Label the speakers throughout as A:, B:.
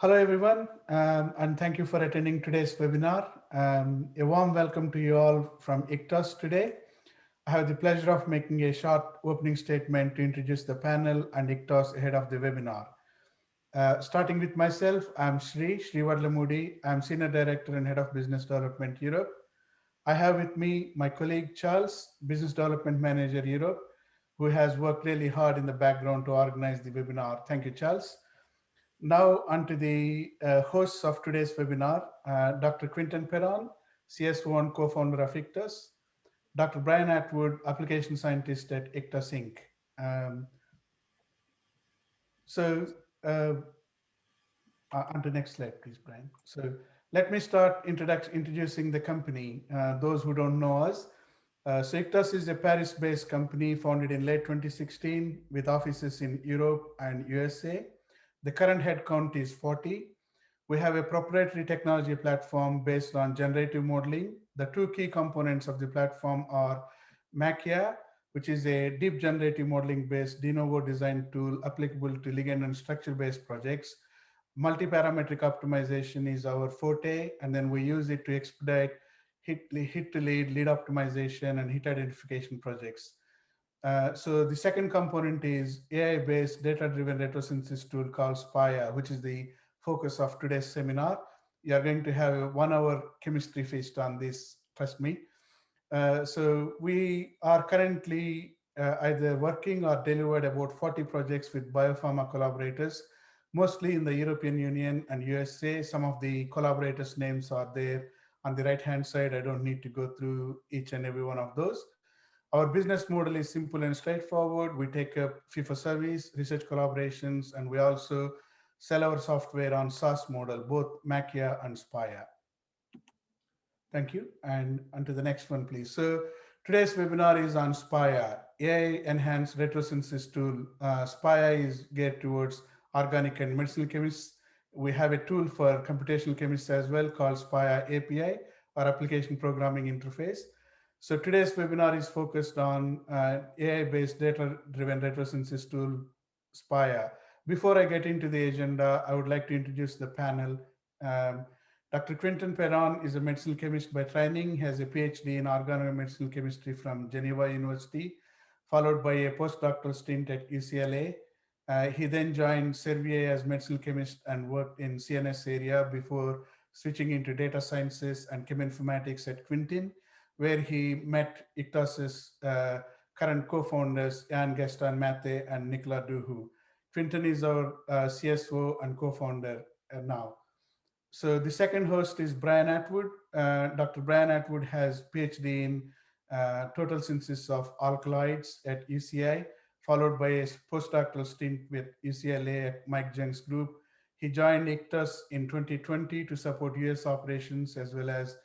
A: Hello, everyone, and thank you for attending today's webinar. A warm welcome to you all from Iktos today. I have the pleasure of making a short opening statement to introduce the panel and Iktos ahead of the webinar. Starting with myself, I'm Sri Vadlamudi. I'm Senior Director and Head of Business Development Europe. I have with me my colleague Charles, Business Development Manager Europe, who has worked really hard in the background to organize the webinar. Thank you, Charles. Now, onto the hosts of today's webinar, Dr. Quentin Perron, CSO and co-founder of Iktos, Dr. Brian Atwood, application scientist at Iktos Inc. Um, so, uh, on to the next slide, please, Brian. So, let me start introducing the company. Those who don't know us, so Iktos is a Paris-based company founded in late 2016 with offices in Europe and USA. The current headcount is 40. We have a proprietary technology platform based on generative modeling. The two key components of the platform are Machia, which is a deep generative modeling based de novo design tool applicable to ligand and structure based projects. Multi-parametric optimization is our forte, and then we use it to expedite hit to lead optimization, and hit identification projects. So the second component is AI-based data-driven retrosynthesis tool called Spaya, which is the focus of today's seminar. You are going to have a 1 hour chemistry feast on this, trust me. So we are currently either working or delivered about 40 projects with biopharma collaborators, mostly in the European Union and USA. Some of the collaborators' names are there on the right-hand side. I don't need to go through each and every one of those. Our business model is simple and straightforward. We take a fee for service, research collaborations, and we also sell our software on SaaS model, both Machia and Spaya. Thank you. And on to the next one, please. So today's webinar is on Spaya, AI-enhanced retrosynthesis tool. Spaya is geared towards organic and medicinal chemists. We have a tool for computational chemists as well called Spaya API, or application programming interface. So today's webinar is focused on AI-based data-driven retrosynthesis tool, Spaya. Before I get into the agenda, I would like to introduce the panel. Um, Dr. Quentin Perron is a medicinal chemist by training. He has a PhD in organomedicinal chemistry from Geneva University, followed by a postdoctoral stint at UCLA. He then joined Servier as medicinal chemist and worked in CNS area before switching into data sciences and cheminformatics at Quentin, where he met Iktos's current co-founders, Jan Gaston Matte and Nicolas Duhu. Quentin is our CSO and co-founder now. So the second host is Brian Atwood. Dr. Brian Atwood has PhD in total synthesis of alkaloids at UCI, followed by a postdoctoral stint with UCLA at Mike Jung's group. He joined Iktos in 2020 to support US operations as well as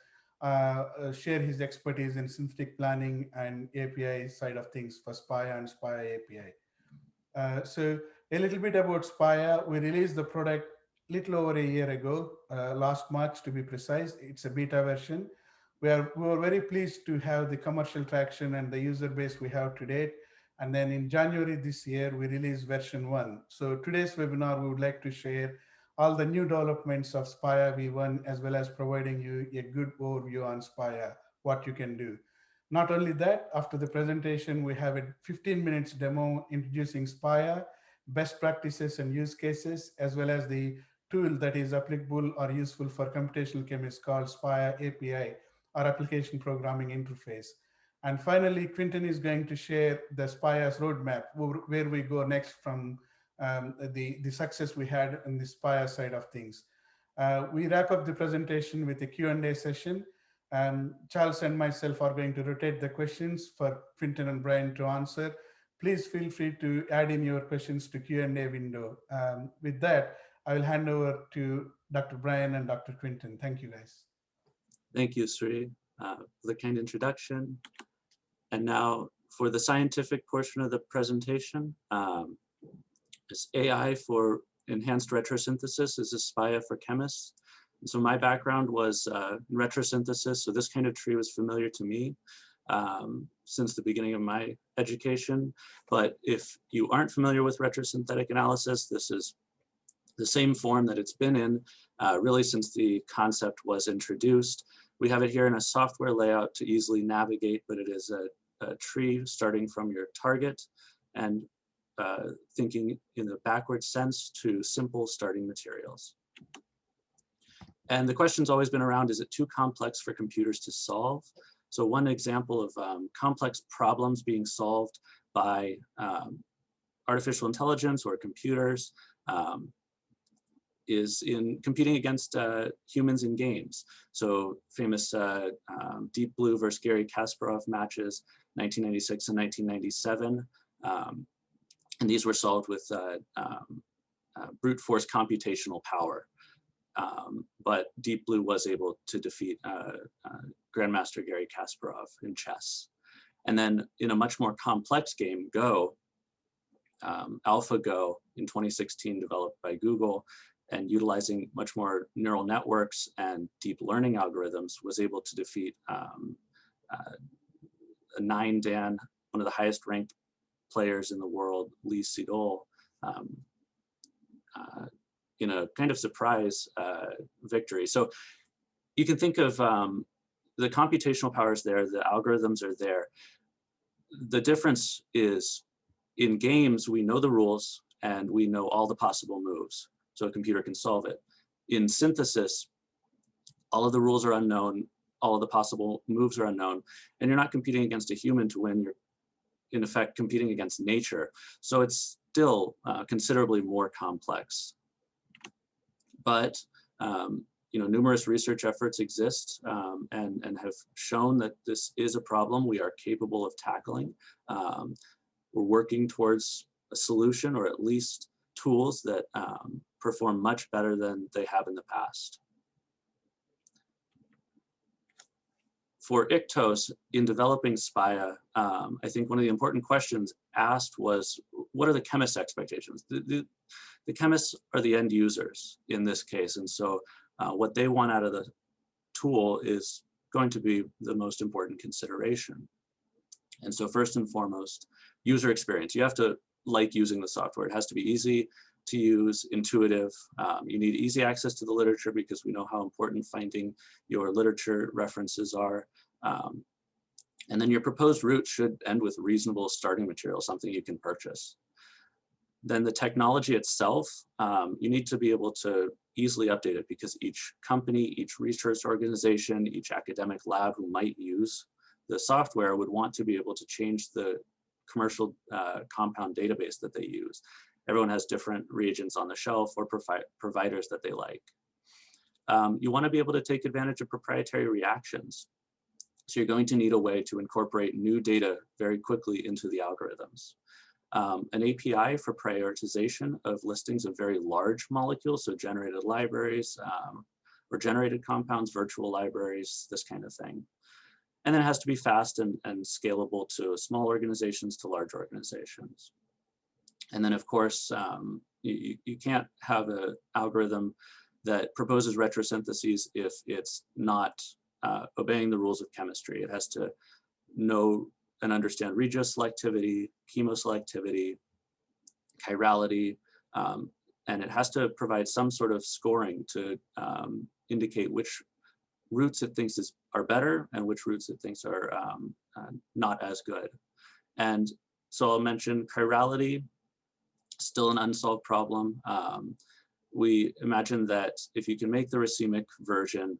A: share his expertise in synthetic planning and API side of things for Spaya and Spaya API. So a little bit about Spaya. We released the product little over a year ago, last March to be precise. It's a beta version. We were very pleased to have the commercial traction and the user base we have to date. And then in January this year, we released version 1. So today's webinar, we would like to share all the new developments of Spaya V1, as well as providing you a good overview on Spaya, what you can do. Not only that, after the presentation, we have a 15 minutes demo introducing Spaya, best practices and use cases, as well as the tool that is applicable or useful for computational chemists called Spaya API, or application programming interface. And finally, Quentin is going to share the Spaya's roadmap, where we go next from the success we had in the Spaya side of things. We wrap up the presentation with a Q&A session. Charles and myself are going to rotate the questions for Quentin and Brian to answer. Please feel free to add in your questions to Q&A window. With that, I will hand over to Dr. Brian and Dr. Quentin. Thank you, guys.
B: Thank you, Sri, for the kind introduction. And now for the scientific portion of the presentation, this AI for enhanced retrosynthesis is a Spaya for chemists. And so my background was in retrosynthesis, so this kind of tree was familiar to me since the beginning of my education. But if you aren't familiar with retrosynthetic analysis, this is the same form that it's been in really since the concept was introduced. We have it here in a software layout to easily navigate, but it is a tree starting from your target and thinking in the backward sense to simple starting materials. And the question's always been around, is it too complex for computers to solve? So one example of complex problems being solved by artificial intelligence or computers is in competing against humans in games. So famous Deep Blue versus Garry Kasparov matches, 1996 and 1997. And these were solved with brute force computational power. But Deep Blue was able to defeat Grandmaster Garry Kasparov in chess. And then in a much more complex game, Go, AlphaGo in 2016 developed by Google, and utilizing much more neural networks and deep learning algorithms was able to defeat 9Dan, one of the highest ranked players in the world, Lee Sedol, in a kind of surprise victory. So you can think of the computational powers there, the algorithms are there. The difference is in games, we know the rules and we know all the possible moves, so a computer can solve it. In synthesis, all of the rules are unknown, all of the possible moves are unknown, and you're not competing against a human to win, you're in effect competing against nature. So it's still considerably more complex. But numerous research efforts exist and have shown that this is a problem we are capable of tackling. We're working towards a solution, or at least tools that perform much better than they have in the past. For Iktos, in developing Spaya, I think one of the important questions asked was, what are the chemists' expectations? The chemists are the end users in this case, and so what they want out of the tool is going to be the most important consideration. And so first and foremost, user experience. You have to like using the software. It has to be easy to use, intuitive. You need easy access to the literature because we know how important finding your literature references are. And then your proposed route should end with reasonable starting material, something you can purchase. Then the technology itself, you need to be able to easily update it because each company, each research organization, each academic lab who might use the software would want to be able to change the commercial compound database that they use. Everyone has different reagents on the shelf or providers that they like. You want to be able to take advantage of proprietary reactions. So you're going to need a way to incorporate new data very quickly into the algorithms. An API for prioritization of listings of very large molecules, so generated libraries or generated compounds, virtual libraries, this kind of thing. And then it has to be fast and scalable to small organizations to large organizations. And then of course, you can't have an algorithm that proposes retrosyntheses if it's not obeying the rules of chemistry. It has to know and understand regioselectivity, chemoselectivity, chirality, and it has to provide some sort of scoring to indicate which routes it thinks are better and which routes it thinks are not as good. And so I'll mention chirality, still an unsolved problem. We imagine that if you can make the racemic version,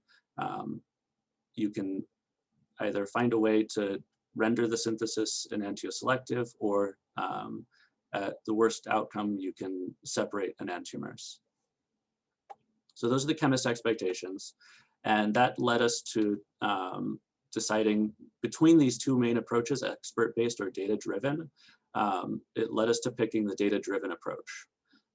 B: you can either find a way to render the synthesis enantioselective, or at the worst outcome, you can separate enantiomers. So those are the chemist's expectations. And that led us to deciding between these two main approaches, expert-based or data-driven. It led us to picking the data-driven approach.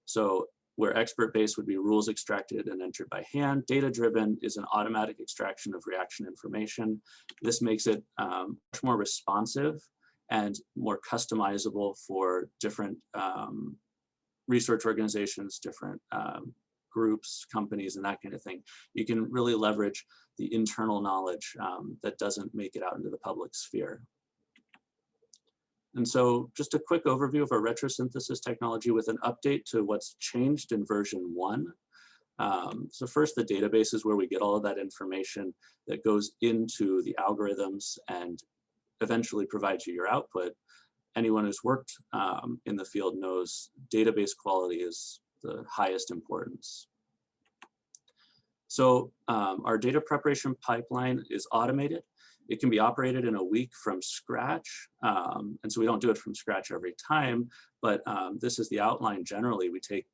B: So where expert-based would be rules extracted and entered by hand, data-driven is an automatic extraction of reaction information. This makes it much more responsive and more customizable for different research organizations, different groups, companies, and that kind of thing. You can really leverage the internal knowledge that doesn't make it out into the public sphere. And so just a quick overview of our retrosynthesis technology with an update to what's changed in version 1. So first, the database is where we get all of that information that goes into the algorithms and eventually provides you your output. Anyone who's worked in the field knows database quality is the highest importance. So our data preparation pipeline is automated. It can be operated in a week from scratch. And so we don't do it from scratch every time, but this is the outline generally. We take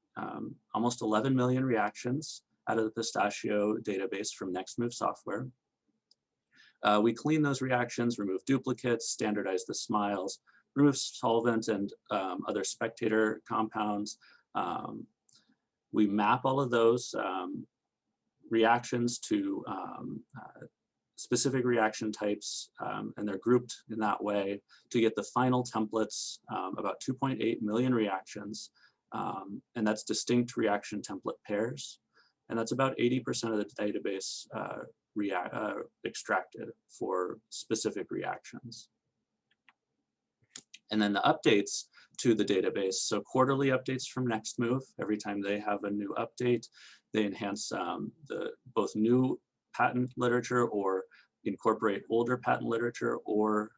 B: almost 11 million reactions out of the Pistachio database from NextMove software. We clean those reactions, remove duplicates, standardize the smiles, remove solvent and other spectator compounds. We map all of those reactions to specific reaction types, and they're grouped in that way to get the final templates, about 2.8 million reactions, and that's distinct reaction template pairs. And that's about 80% of the database extracted for specific reactions. And then the updates to the database, so quarterly updates from NextMove. Every time they have a new update, they enhance both new patent literature or incorporate older patent literature, or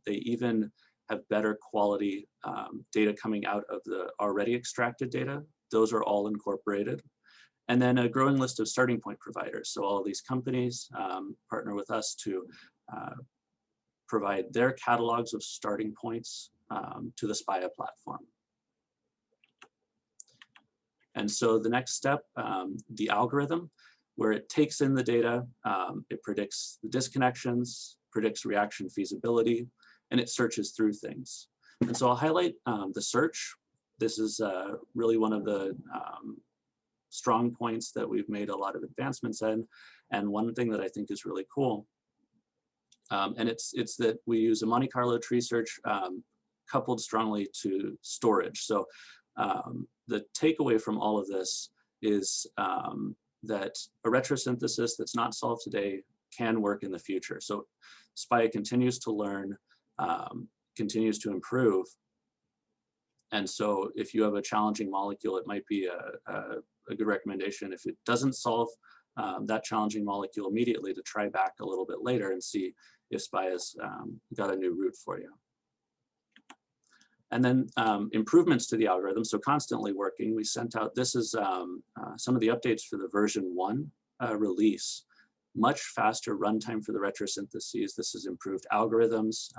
B: they even have better quality data coming out of the already extracted data. Those are all incorporated. And then a growing list of starting point providers. So all these companies partner with us to provide their catalogs of starting points to the Spaya platform. And so the next step, the algorithm, where it takes in the data, it predicts the disconnections, predicts reaction feasibility, and it searches through things. And so I'll highlight the search. This is really one of the strong points that we've made a lot of advancements in. And one thing that I think is really cool, and it's that we use a Monte Carlo tree search coupled strongly to storage. So the takeaway from all of this is that a retrosynthesis that's not solved today can work in the future. So Spaya continues to learn, continues to improve. And so if you have a challenging molecule, it might be a good recommendation, if it doesn't solve that challenging molecule immediately, to try back a little bit later and see if Spaya's got a new route for you. And then improvements to the algorithm, so constantly working. We sent out, this is some of the updates for the version 1 release. Much faster runtime for the retrosyntheses. This is improved algorithms,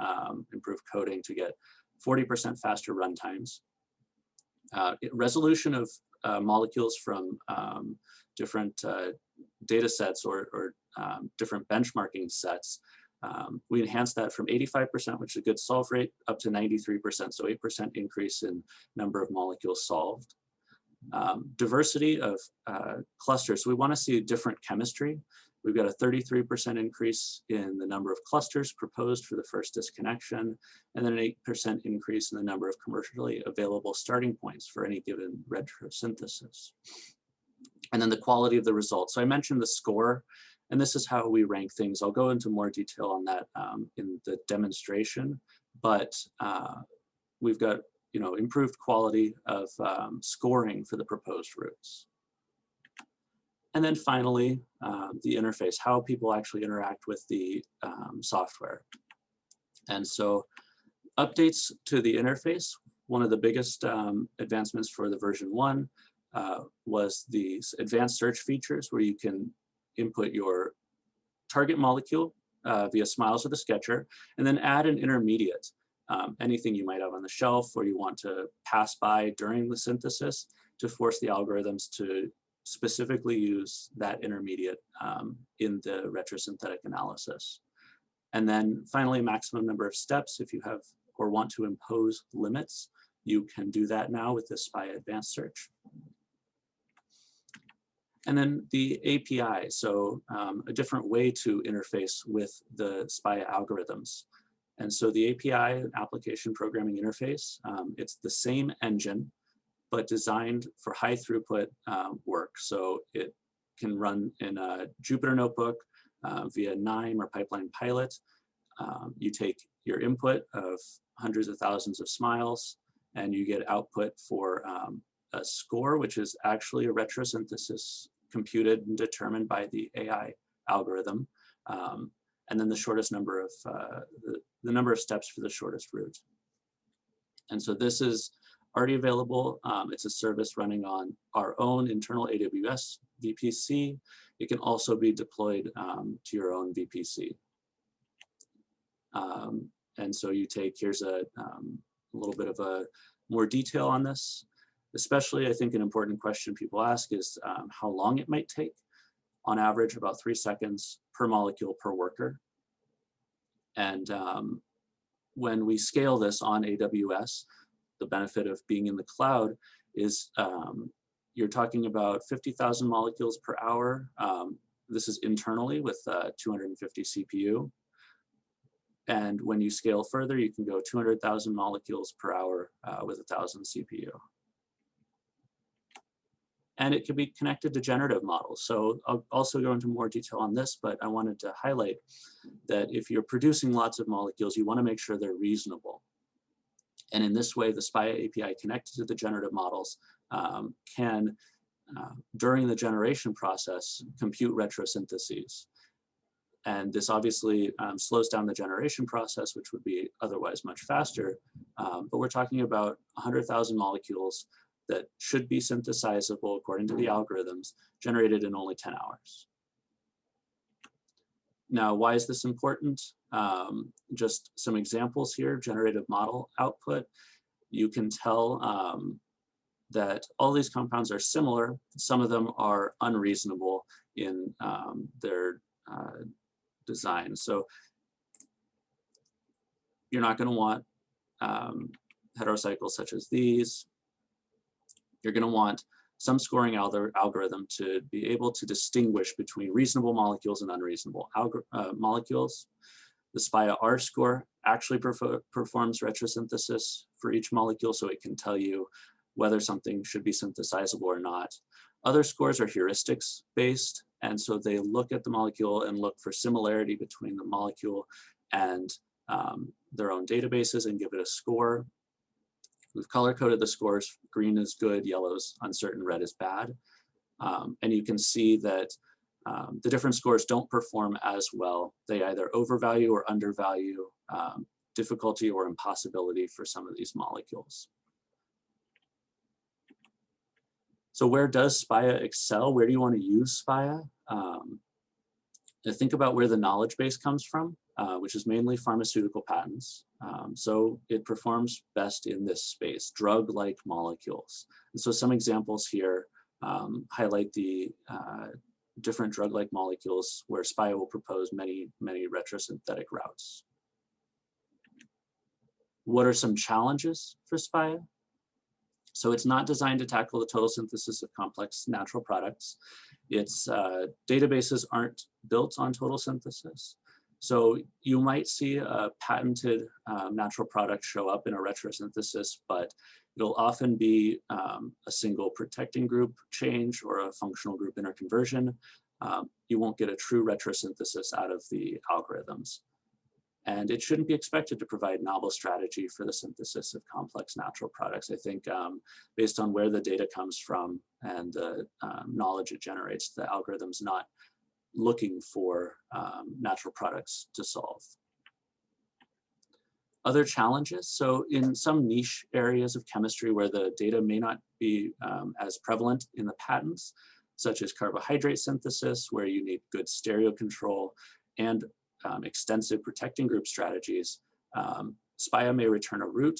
B: improved coding to get 40% faster runtimes. Resolution of molecules from different data sets or different benchmarking sets. We enhanced that from 85%, which is a good solve rate, up to 93%, so 8% increase in number of molecules solved. Diversity of clusters, so we want to see different chemistry. We've got a 33% increase in the number of clusters proposed for the first disconnection, and then an 8% increase in the number of commercially available starting points for any given retrosynthesis. And then the quality of the results. So I mentioned the score, and this is how we rank things. I'll go into more detail on that in the demonstration, but we've got improved quality of scoring for the proposed routes. And then finally, the interface, how people actually interact with the software. And so updates to the interface, one of the biggest advancements for the version 1 was these advanced search features where you can input your target molecule via Smiles or the Sketcher, and then add an intermediate, anything you might have on the shelf or you want to pass by during the synthesis, to force the algorithms to specifically use that intermediate in the retrosynthetic analysis. And then finally, maximum number of steps. If you have or want to impose limits, you can do that now with the Spaya Advanced Search. And then the API, so a different way to interface with the Spaya algorithms. And so the API, Application Programming Interface, it's the same engine, but designed for high throughput work. So it can run in a Jupyter Notebook via KNIME or Pipeline Pilot. you take your input of hundreds of thousands of smiles, and you get output for a score, which is actually a retrosynthesis computed and determined by the AI algorithm, and then the shortest number of, the number of steps for the shortest route. And so this is already available. It's a service running on our own internal AWS VPC. It can also be deployed to your own VPC. And so you take, here's a little bit of a more detail on this. Especially, I think an important question people ask is how long it might take. On average, about 3 seconds per molecule per worker. And when we scale this on AWS, the benefit of being in the cloud is you're talking about 50,000 molecules per hour. This is internally with 250 CPU. And when you scale further, you can go 200,000 molecules per hour with 1,000 CPU. And it can be connected to generative models. So I'll also go into more detail on this, but I wanted to highlight that if you're producing lots of molecules, you want to make sure they're reasonable. And in this way, the Spaya API connected to the generative models can, during the generation process, compute retrosyntheses. And this obviously slows down the generation process, which would be otherwise much faster. But we're talking about 100,000 molecules that should be synthesizable according to the algorithms, generated in only 10 hours. Now, why is this important? Just some examples here, generative model output. You can tell that all these compounds are similar. Some of them are unreasonable in their design. So you're not going to want heterocycles such as these. You're going to want some scoring algorithm to be able to distinguish between reasonable molecules and unreasonable molecules. The Spaya R score actually performs retrosynthesis for each molecule, so it can tell you whether something should be synthesizable or not. Other scores are heuristics based, and so they look at the molecule and look for similarity between the molecule and their own databases and give it a score. We've color-coded the scores. Green is good, yellow is uncertain, red is bad. And you can see that the different scores don't perform as well. They either overvalue or undervalue difficulty or impossibility for some of these molecules. So where does Spaya excel? Where do you want to use Spaya? Think about where the knowledge base comes from, which is mainly pharmaceutical patents. So it performs best in this space, drug-like molecules. And so some examples here highlight the different drug-like molecules where Spaya will propose many, many retrosynthetic routes. What are some challenges for Spaya? So it's not designed to tackle the total synthesis of complex natural products. Its databases aren't built on total synthesis. So you might see a patented natural product show up in a retrosynthesis, but it'll often be a single protecting group change or a functional group interconversion. You won't get a true retrosynthesis out of the algorithms. And it shouldn't be expected to provide novel strategy for the synthesis of complex natural products. I think based on where the data comes from and the knowledge it generates, the algorithm's not looking for natural products to solve. Other challenges, so in some niche areas of chemistry where the data may not be as prevalent in the patents, such as carbohydrate synthesis, where you need good stereo control and extensive protecting group strategies, Spaya may return a route,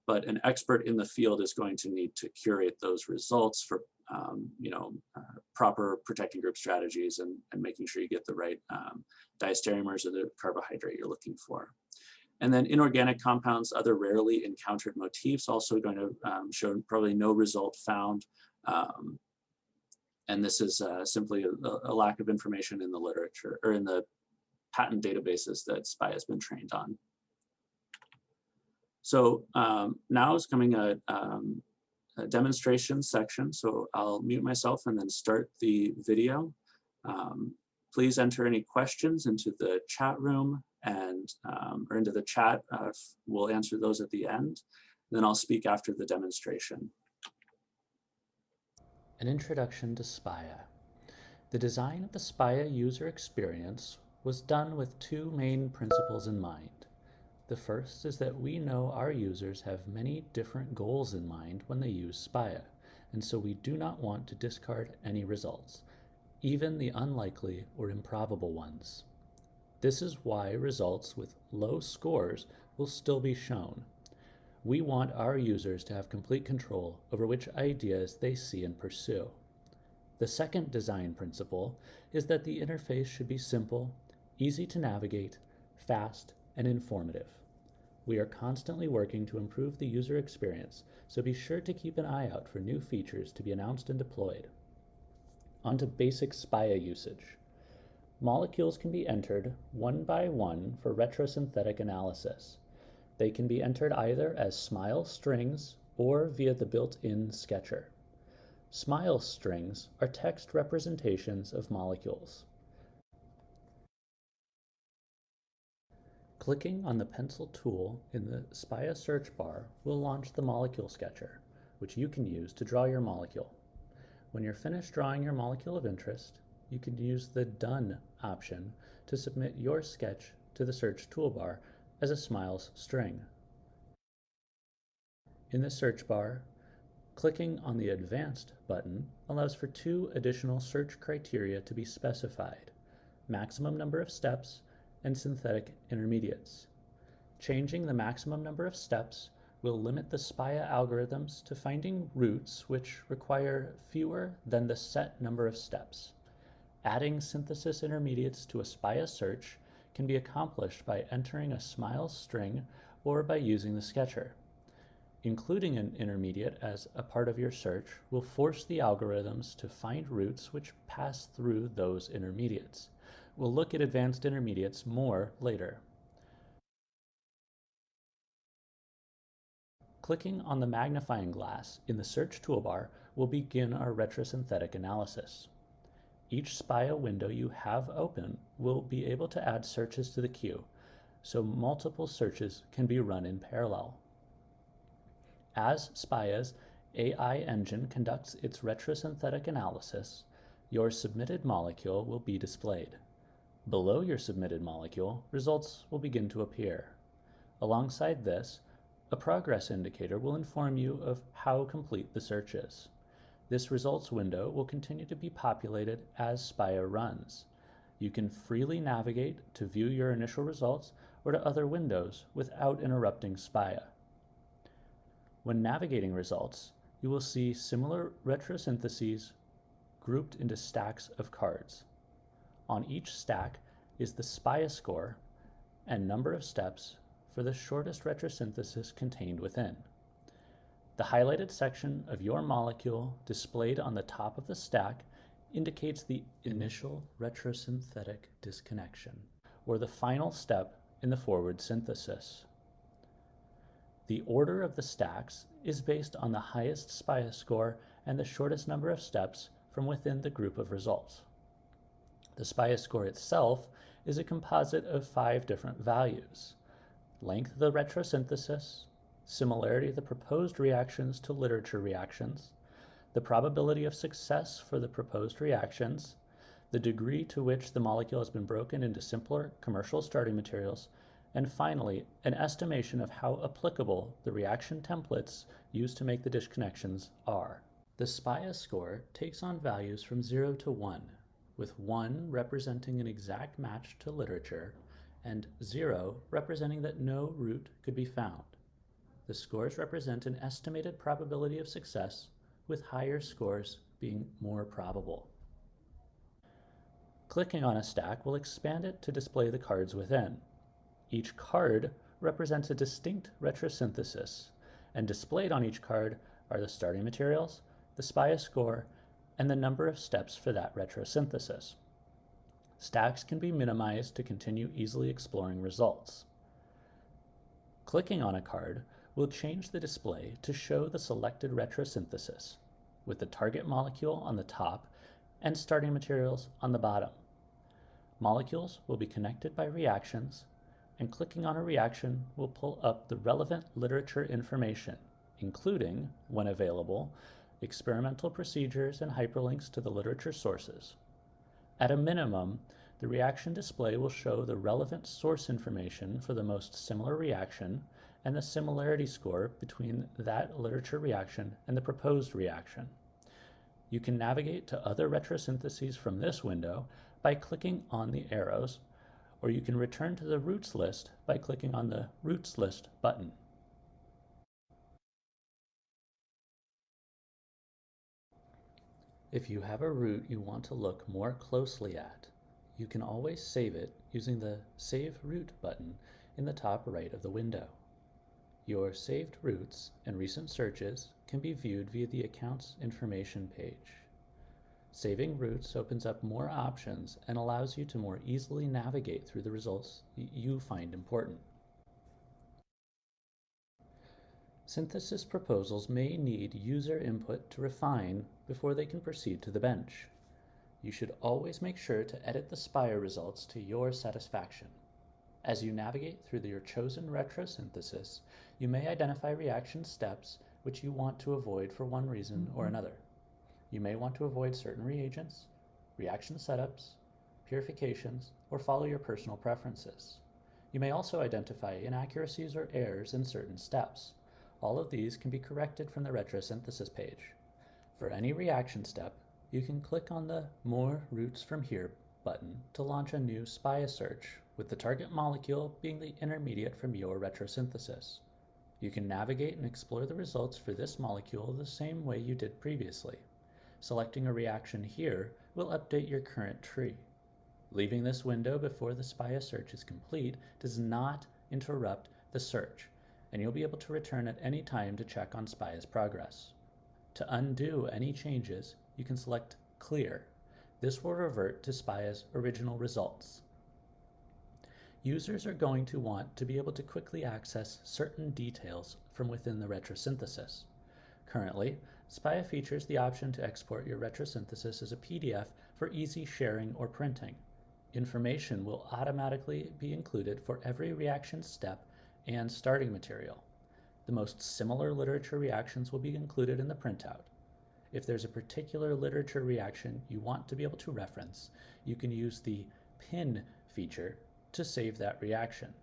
B: but an expert in the field is going to need to curate those results for proper protecting group strategies and making sure you get the right diastereomers or the carbohydrate you're looking for. And then inorganic compounds, other rarely encountered motifs, also going to show probably no result found. And this is simply a lack of information in the literature or in the patent databases that Spaya has been trained on. So now is coming a demonstration section. So I'll mute myself and then start the video. Please enter any questions into the chat room and or into the chat. We'll answer those at the end. Then I'll speak after the demonstration.
C: An introduction to Spaya. The design of the Spaya user experience was done with two main principles in mind. The first is that we know our users have many different goals in mind when they use Spaya, and so we do not want to discard any results, even the unlikely or improbable ones. This is why results with low scores will still be shown. We want our users to have complete control over which ideas they see and pursue. The second design principle is that the interface should be simple, easy to navigate, fast, and informative. We are constantly working to improve the user experience, so be sure to keep an eye out for new features to be announced and deployed. On to basic Spaya usage. Molecules can be entered one by one for retrosynthetic analysis. They can be entered either as SMILE strings or via the built-in sketcher. SMILE strings are text representations of molecules. Clicking on the pencil tool in the Spaya search bar will launch the molecule sketcher, which you can use to draw your molecule. When you're finished drawing your molecule of interest, you can use the Done option to submit your sketch to the search toolbar as a SMILES string. In the search bar, clicking on the Advanced button allows for two additional search criteria to be specified: maximum number of steps and synthetic intermediates. Changing the maximum number of steps will limit the Spaya algorithms to finding routes which require fewer than the set number of steps. Adding synthesis intermediates to a Spaya search can be accomplished by entering a SMILES string or by using the sketcher. Including an intermediate as a part of your search will force the algorithms to find routes which pass through those intermediates. We'll look at advanced intermediates more later. Clicking on the magnifying glass in the search toolbar will begin our retrosynthetic analysis. Each Spaya window you have open will be able to add searches to the queue, so multiple searches can be run in parallel. As Spaya's AI engine conducts its retrosynthetic analysis, your submitted molecule will be displayed. Below your submitted molecule, results will begin to appear. Alongside this, a progress indicator will inform you of how complete the search is. This results window will continue to be populated as Spaya runs. You can freely navigate to view your initial results or to other windows without interrupting Spaya. When navigating results, you will see similar retrosyntheses grouped into stacks of cards. On each stack is the Spaya score and number of steps for the shortest retrosynthesis contained within. The highlighted section of your molecule displayed on the top of the stack indicates the initial retrosynthetic disconnection, or the final step in the forward synthesis. The order of the stacks is based on the highest Spaya score and the shortest number of steps from within the group of results. The Spaya score itself is a composite of 5 different values: length of the retrosynthesis, similarity of the proposed reactions to literature reactions, the probability of success for the proposed reactions, the degree to which the molecule has been broken into simpler commercial starting materials, and finally, an estimation of how applicable the reaction templates used to make the disconnections are. The Spaya score takes on values from 0 to 1, with 1 representing an exact match to literature and 0 representing that no route could be found. The scores represent an estimated probability of success, with higher scores being more probable. Clicking on a stack will expand it to display the cards within. Each card represents a distinct retrosynthesis, and displayed on each card are the starting materials, the Spaya score, and the number of steps for that retrosynthesis. Stacks can be minimized to continue easily exploring results. Clicking on a card will change the display to show the selected retrosynthesis, with the target molecule on the top and starting materials on the bottom. Molecules will be connected by reactions, and clicking on a reaction will pull up the relevant literature information, including, when available, experimental procedures and hyperlinks to the literature sources. At a minimum, the reaction display will show the relevant source information for the most similar reaction and the similarity score between that literature reaction and the proposed reaction. You can navigate to other retrosyntheses from this window by clicking on the arrows, or you can return to the Roots list by clicking on the Roots List button. If you have a root you want to look more closely at, you can always save it using the Save Root button in the top right of the window. Your saved roots and recent searches can be viewed via the Accounts Information page. Saving roots opens up more options and allows you to more easily navigate through the results you find important. Synthesis proposals may need user input to refine before they can proceed to the bench. You should always make sure to edit the Spaya results to your satisfaction. As you navigate through your chosen retrosynthesis, you may identify reaction steps which you want to avoid for one reason or another. You may want to avoid certain reagents, reaction setups, purifications, or follow your personal preferences. You may also identify inaccuracies or errors in certain steps. All of these can be corrected from the retrosynthesis page. For any reaction step, you can click on the More Roots from Here button to launch a new Spaya search, with the target molecule being the intermediate from your retrosynthesis. You can navigate and explore the results for this molecule the same way you did previously. Selecting a reaction here will update your current tree. Leaving this window before the Spaya search is complete does not interrupt the search, and you'll be able to return at any time to check on Spaya's progress. To undo any changes, you can select Clear. This will revert to Spaya's original results. Users are going to want to be able to quickly access certain details from within the retrosynthesis. Currently, Spaya features the option to export your retrosynthesis as a PDF for easy sharing or printing. Information will automatically be included for every reaction step and starting material. The most similar literature reactions will be included in the printout. If there's a particular literature reaction you want to be able to reference, you can use the Pin feature to save that reaction.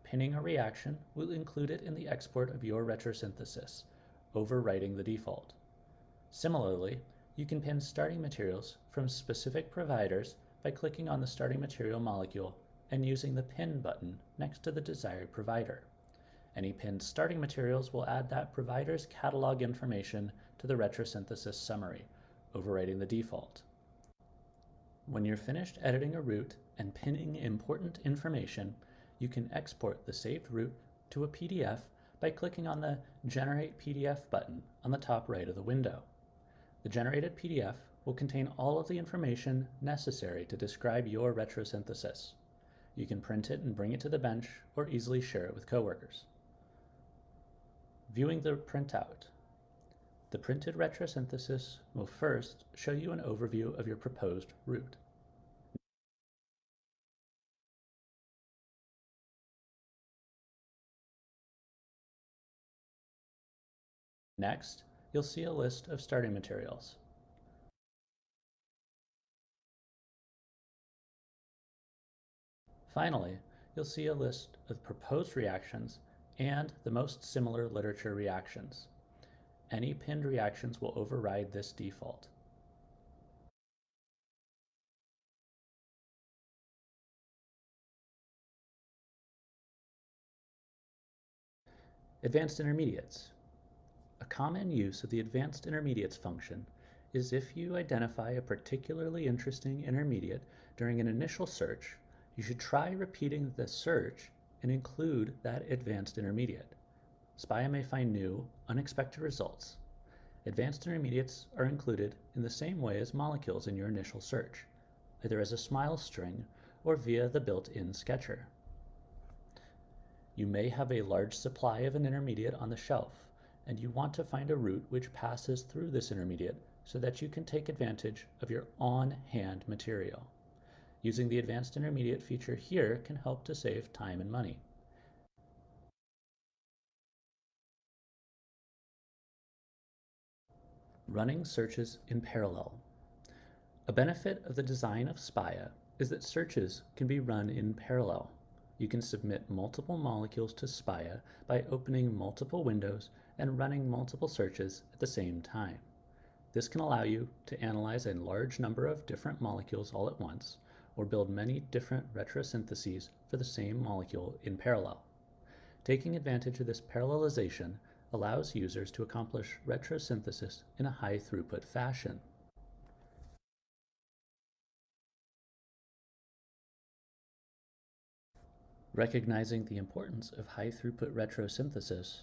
C: Pinning a reaction will include it in the export of your retrosynthesis, overwriting the default. Similarly, you can pin starting materials from specific providers by clicking on the starting material molecule and using the Pin button next to the desired provider. Any pinned starting materials will add that provider's catalog information to the retrosynthesis summary, overwriting the default. When you're finished editing a root and pinning important information, you can export the saved root to a PDF by clicking on the Generate PDF button on the top right of the window. The generated PDF will contain all of the information necessary to describe your retrosynthesis. You can print it and bring it to the bench or easily share it with coworkers. Viewing the printout. The printed retrosynthesis will first show you an overview of your proposed root. Next, you'll see a list of starting materials. Finally, you'll see a list of proposed reactions and the most similar literature reactions. Any pinned reactions will override this default. Advanced intermediates. A common use of the advanced intermediates function is if you identify a particularly interesting intermediate during an initial search, you should try repeating the search and include that advanced intermediate. Spaya may find new, unexpected results. Advanced intermediates are included in the same way as molecules in your initial search, either as a smile string or via the built-in sketcher. You may have a large supply of an intermediate on the shelf, and you want to find a route which passes through this intermediate so that you can take advantage of your on-hand material. Using the advanced intermediate feature here can help to save time and money. Running searches in parallel. A benefit of the design of Spaya is that searches can be run in parallel. You can submit multiple molecules to Spaya by opening multiple windows and running multiple searches at the same time. This can allow you to analyze a large number of different molecules all at once, or build many different retrosyntheses for the same molecule in parallel. Taking advantage of this parallelization allows users to accomplish retrosynthesis in a high throughput fashion. Recognizing the importance of high throughput retrosynthesis,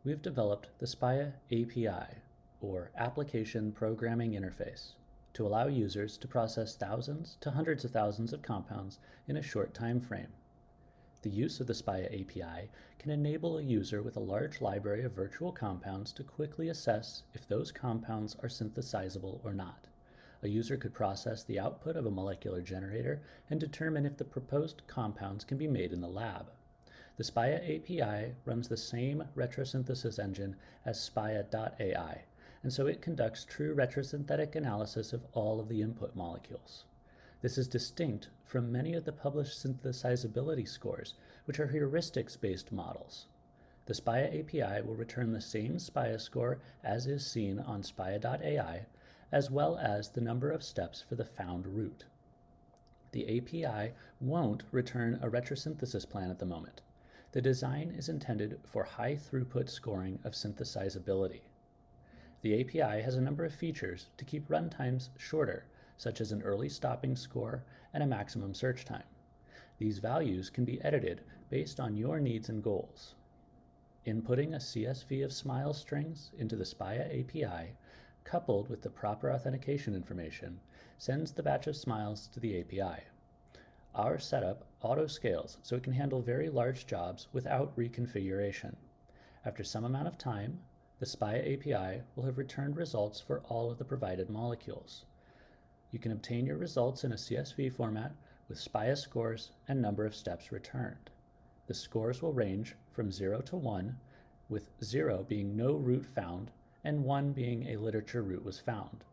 C: we've developed the Spaya API, or Application Programming Interface, to allow users to process thousands to hundreds of thousands of compounds in a short time frame. The use of the Spaya API can enable a user with a large library of virtual compounds to quickly assess if those compounds are synthesizable or not. A user could process the output of a molecular generator and determine if the proposed compounds can be made in the lab. The Spaya API runs the same retrosynthesis engine as Spaya.ai, and so it conducts true retrosynthetic analysis of all of the input molecules. This is distinct from many of the published synthesizability scores, which are heuristics-based models. The Spaya API will return the same Spaya score as is seen on Spaya.ai, as well as the number of steps for the found route. The API won't return a retrosynthesis plan at the moment. The design is intended for high throughput scoring of synthesizability. The API has a number of features to keep runtimes shorter, such as an early stopping score and a maximum search time. These values can be edited based on your needs and goals. Inputting a CSV of SMILE strings into the Spaya API, coupled with the proper authentication information, sends the batch of SMILEs to the API. Our setup auto-scales so it can handle very large jobs without reconfiguration. After some amount of time, the Spaya API will have returned results for all of the provided molecules. You can obtain your results in a CSV format with Spaya scores and number of steps returned. The scores will range from 0 to 1, with 0 being no route found and 1 being a literature route was found.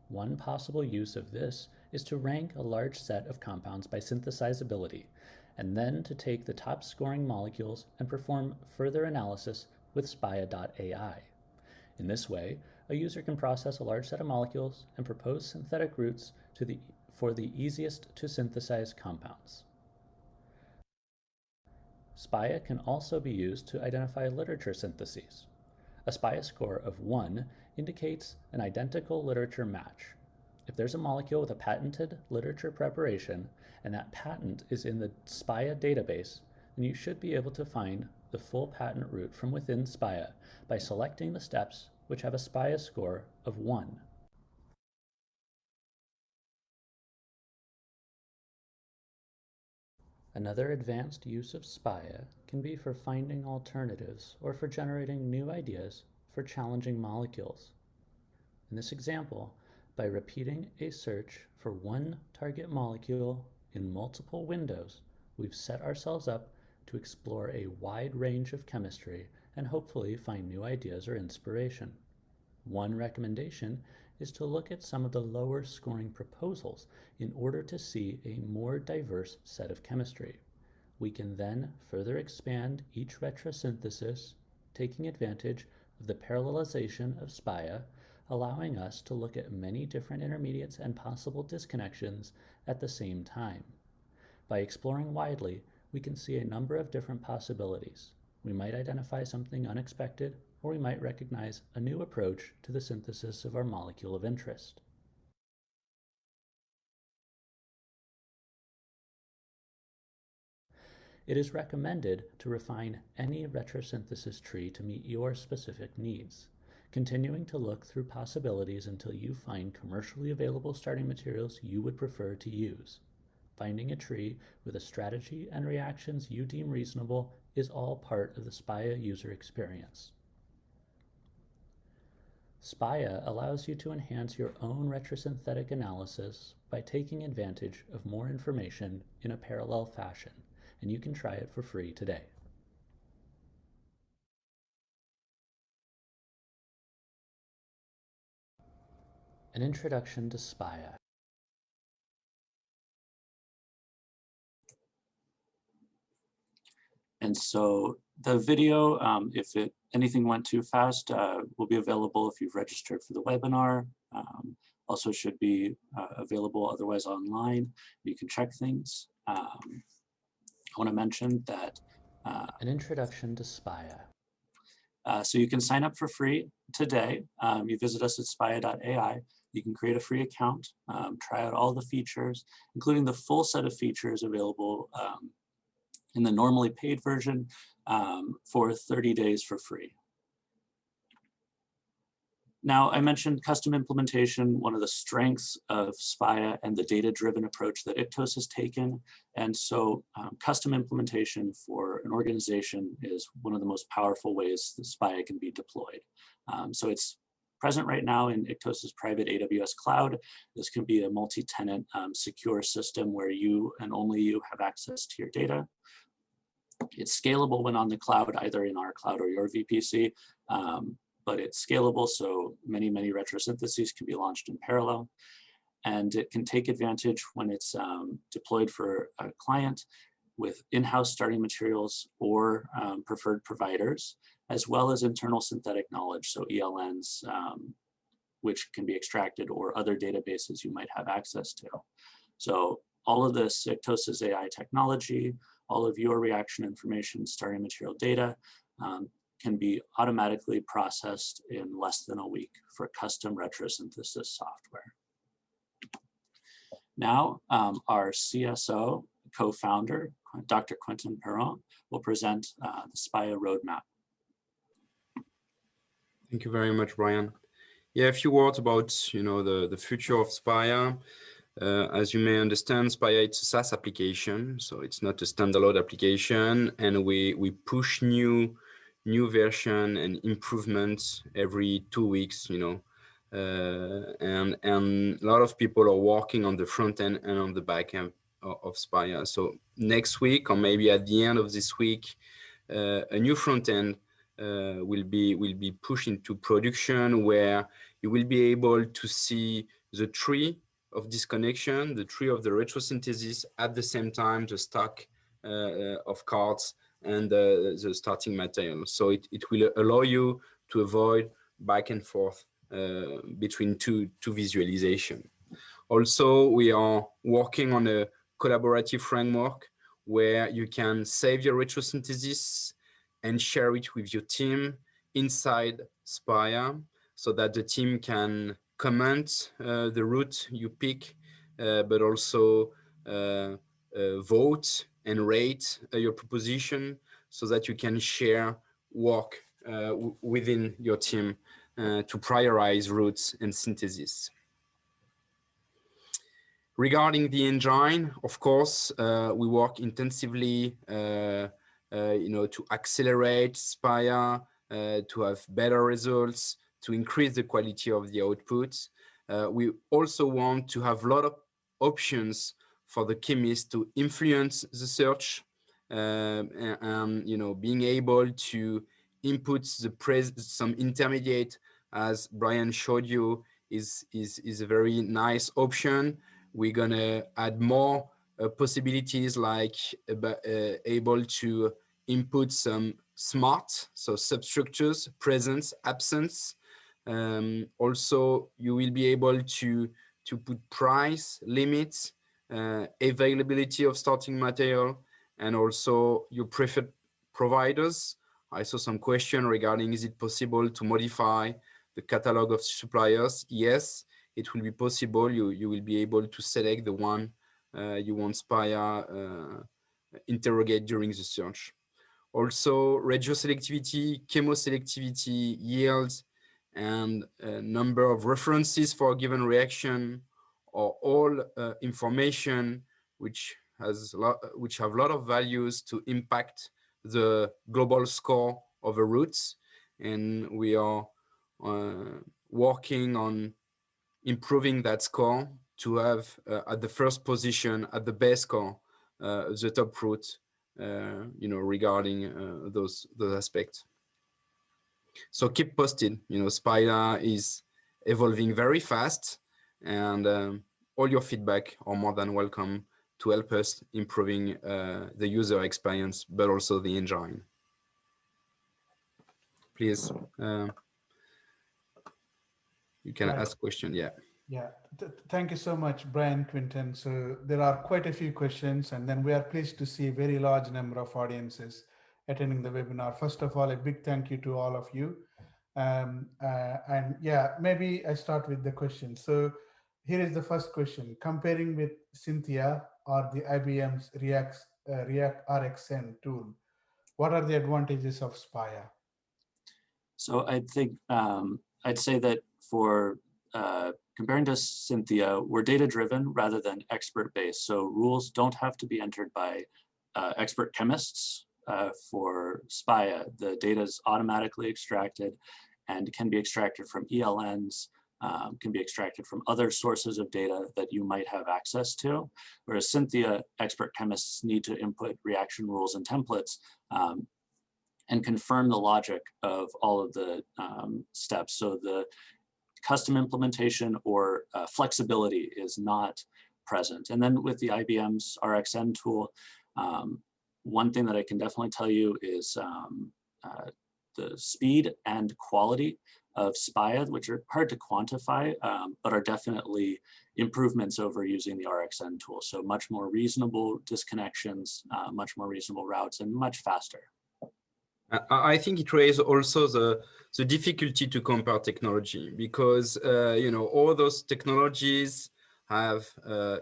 C: One possible use of this is to rank a large set of compounds by synthesizability, and then to take the top scoring molecules and perform further analysis with Spaya.ai. In this way, a user can process a large set of molecules and propose synthetic routes for the easiest to synthesize compounds. Spaya can also be used to identify literature syntheses. A Spaya score of 1 indicates an identical literature match. If there's a molecule with a patented literature preparation and that patent is in the Spaya database, then you should be able to find the full patent route from within Spaya by selecting the steps which have a Spaya score of 1. Another advanced use of Spaya can be for finding alternatives or for generating new ideas for challenging molecules. In this example, by repeating a search for one target molecule in multiple windows, we've set ourselves up to explore a wide range of chemistry and hopefully find new ideas or inspiration. One recommendation is to look at some of the lower scoring proposals in order to see a more diverse set of chemistry. We can then further expand each retrosynthesis, taking advantage of the parallelization of Spaya, allowing us to look at many different intermediates and possible disconnections at the same time. By exploring widely, we can see a number of different possibilities. We might identify something unexpected, or we might recognize a new approach to the synthesis of our molecule of interest. It is recommended to refine any retrosynthesis tree to meet your specific needs, continuing to look through possibilities until you find commercially available starting materials you would prefer to use. Finding a tree with a strategy and reactions you deem reasonable is all part of the Spaya user experience. Spaya allows you to enhance your own retrosynthetic analysis by taking advantage of more information in a parallel fashion, and you can try it for free today. An introduction to Spaya.
B: And so the video, if anything went too fast, will be available if you've registered for the webinar. Also should be available otherwise online. You can check things. I want to mention that
C: An introduction to Spaya.
B: so you can sign up for free today. You visit us at spaya.ai. You can create a free account, try out all the features, including the full set of features available in the normally paid version for 30 days for free. Now, I mentioned custom implementation, one of the strengths of Spaya and the data-driven approach that Iktos has taken. And so custom implementation for an organization is one of the most powerful ways that Spaya can be deployed. So it's present right now in Iktos's private AWS cloud. This can be a multi-tenant secure system where you and only you have access to your data. It's scalable when on the cloud, either in our cloud or your VPC. But it's scalable, so many retrosyntheses can be launched in parallel. And it can take advantage when it's deployed for a client with in-house starting materials or preferred providers, as well as internal synthetic knowledge, so ELNs, which can be extracted, or other databases you might have access to. So all of this Iktos' AI technology, all of your reaction information, starting material data, can be automatically processed in less than a week for custom retrosynthesis software. Now, our CSO co-founder, Dr. Quentin Perron, will present the Spaya roadmap.
D: Thank you very much, Brian. Yeah, a few words about the future of Spaya. As you may understand, Spaya it's a SaaS application, so it's not a standalone application, and we push new version and improvements every 2 weeks, and a lot of people are working on the front end and on the back end of Spaya. So next week, or maybe at the end of this week, a new front end will be pushed into production, where you will be able to see the tree of disconnection, the tree of the retrosynthesis, at the same time the stack of cards and the starting material. So it will allow you to avoid back and forth between two visualization. Also, we are working on a collaborative framework where you can save your retrosynthesis and share it with your team inside Spaya, so that the team can comment the route you pick, but also vote and rate your proposition, so that you can share work within your team to prioritize routes and synthesis. Regarding the engine, of course, we work intensively to accelerate Spaya, to have better results, to increase the quality of the output. We also want to have a lot of options for the chemists to influence the search, and being able to input some intermediate, as Brian showed you, is a very nice option. We're gonna add more possibilities, like able to input some smart, so substructures, presence, absence. Also, you will be able to put price limits, availability of starting material, and also your preferred providers. I saw some question regarding, is it possible to modify the catalog of suppliers? Yes, it will be possible. You will be able to select the one you want Spaya interrogate during the search. Also, radio selectivity, chemoselectivity, yields, and a number of references for a given reaction, are all information which have a lot of values to impact the global score of a route. And we are working on improving that score to have at the first position, at the base core, the top route, regarding those aspects. So keep posted. Spaya is evolving very fast, and all your feedback are more than welcome to help us improving the user experience, but also the engine. Please, you can ask question. Yeah.
A: Yeah, thank you so much, Brian, Quentin. So there are quite a few questions, and then we are pleased to see a very large number of audiences attending the webinar. First of all, a big thank you to all of you. And yeah, maybe I start with the question. So here is the first question. Comparing with Cynthia or the IBM's React RxN tool, what are the advantages of Spaya?
B: So I think I'd say that for comparing to Cynthia, we're data-driven rather than expert-based. So rules don't have to be entered by expert chemists. For Spaya, the data is automatically extracted and can be extracted from ELNs, can be extracted from other sources of data that you might have access to. Whereas Cynthia, expert chemists need to input reaction rules and templates and confirm the logic of all of the steps. So the custom implementation or flexibility is not present. And then with the IBM's RxN tool, one thing that I can definitely tell you is the speed and quality of Spaya, which are hard to quantify, but are definitely improvements over using the RxN tool. So much more reasonable disconnections, much more reasonable routes, and much faster.
D: I think it raises also the difficulty to compare technology because all those technologies have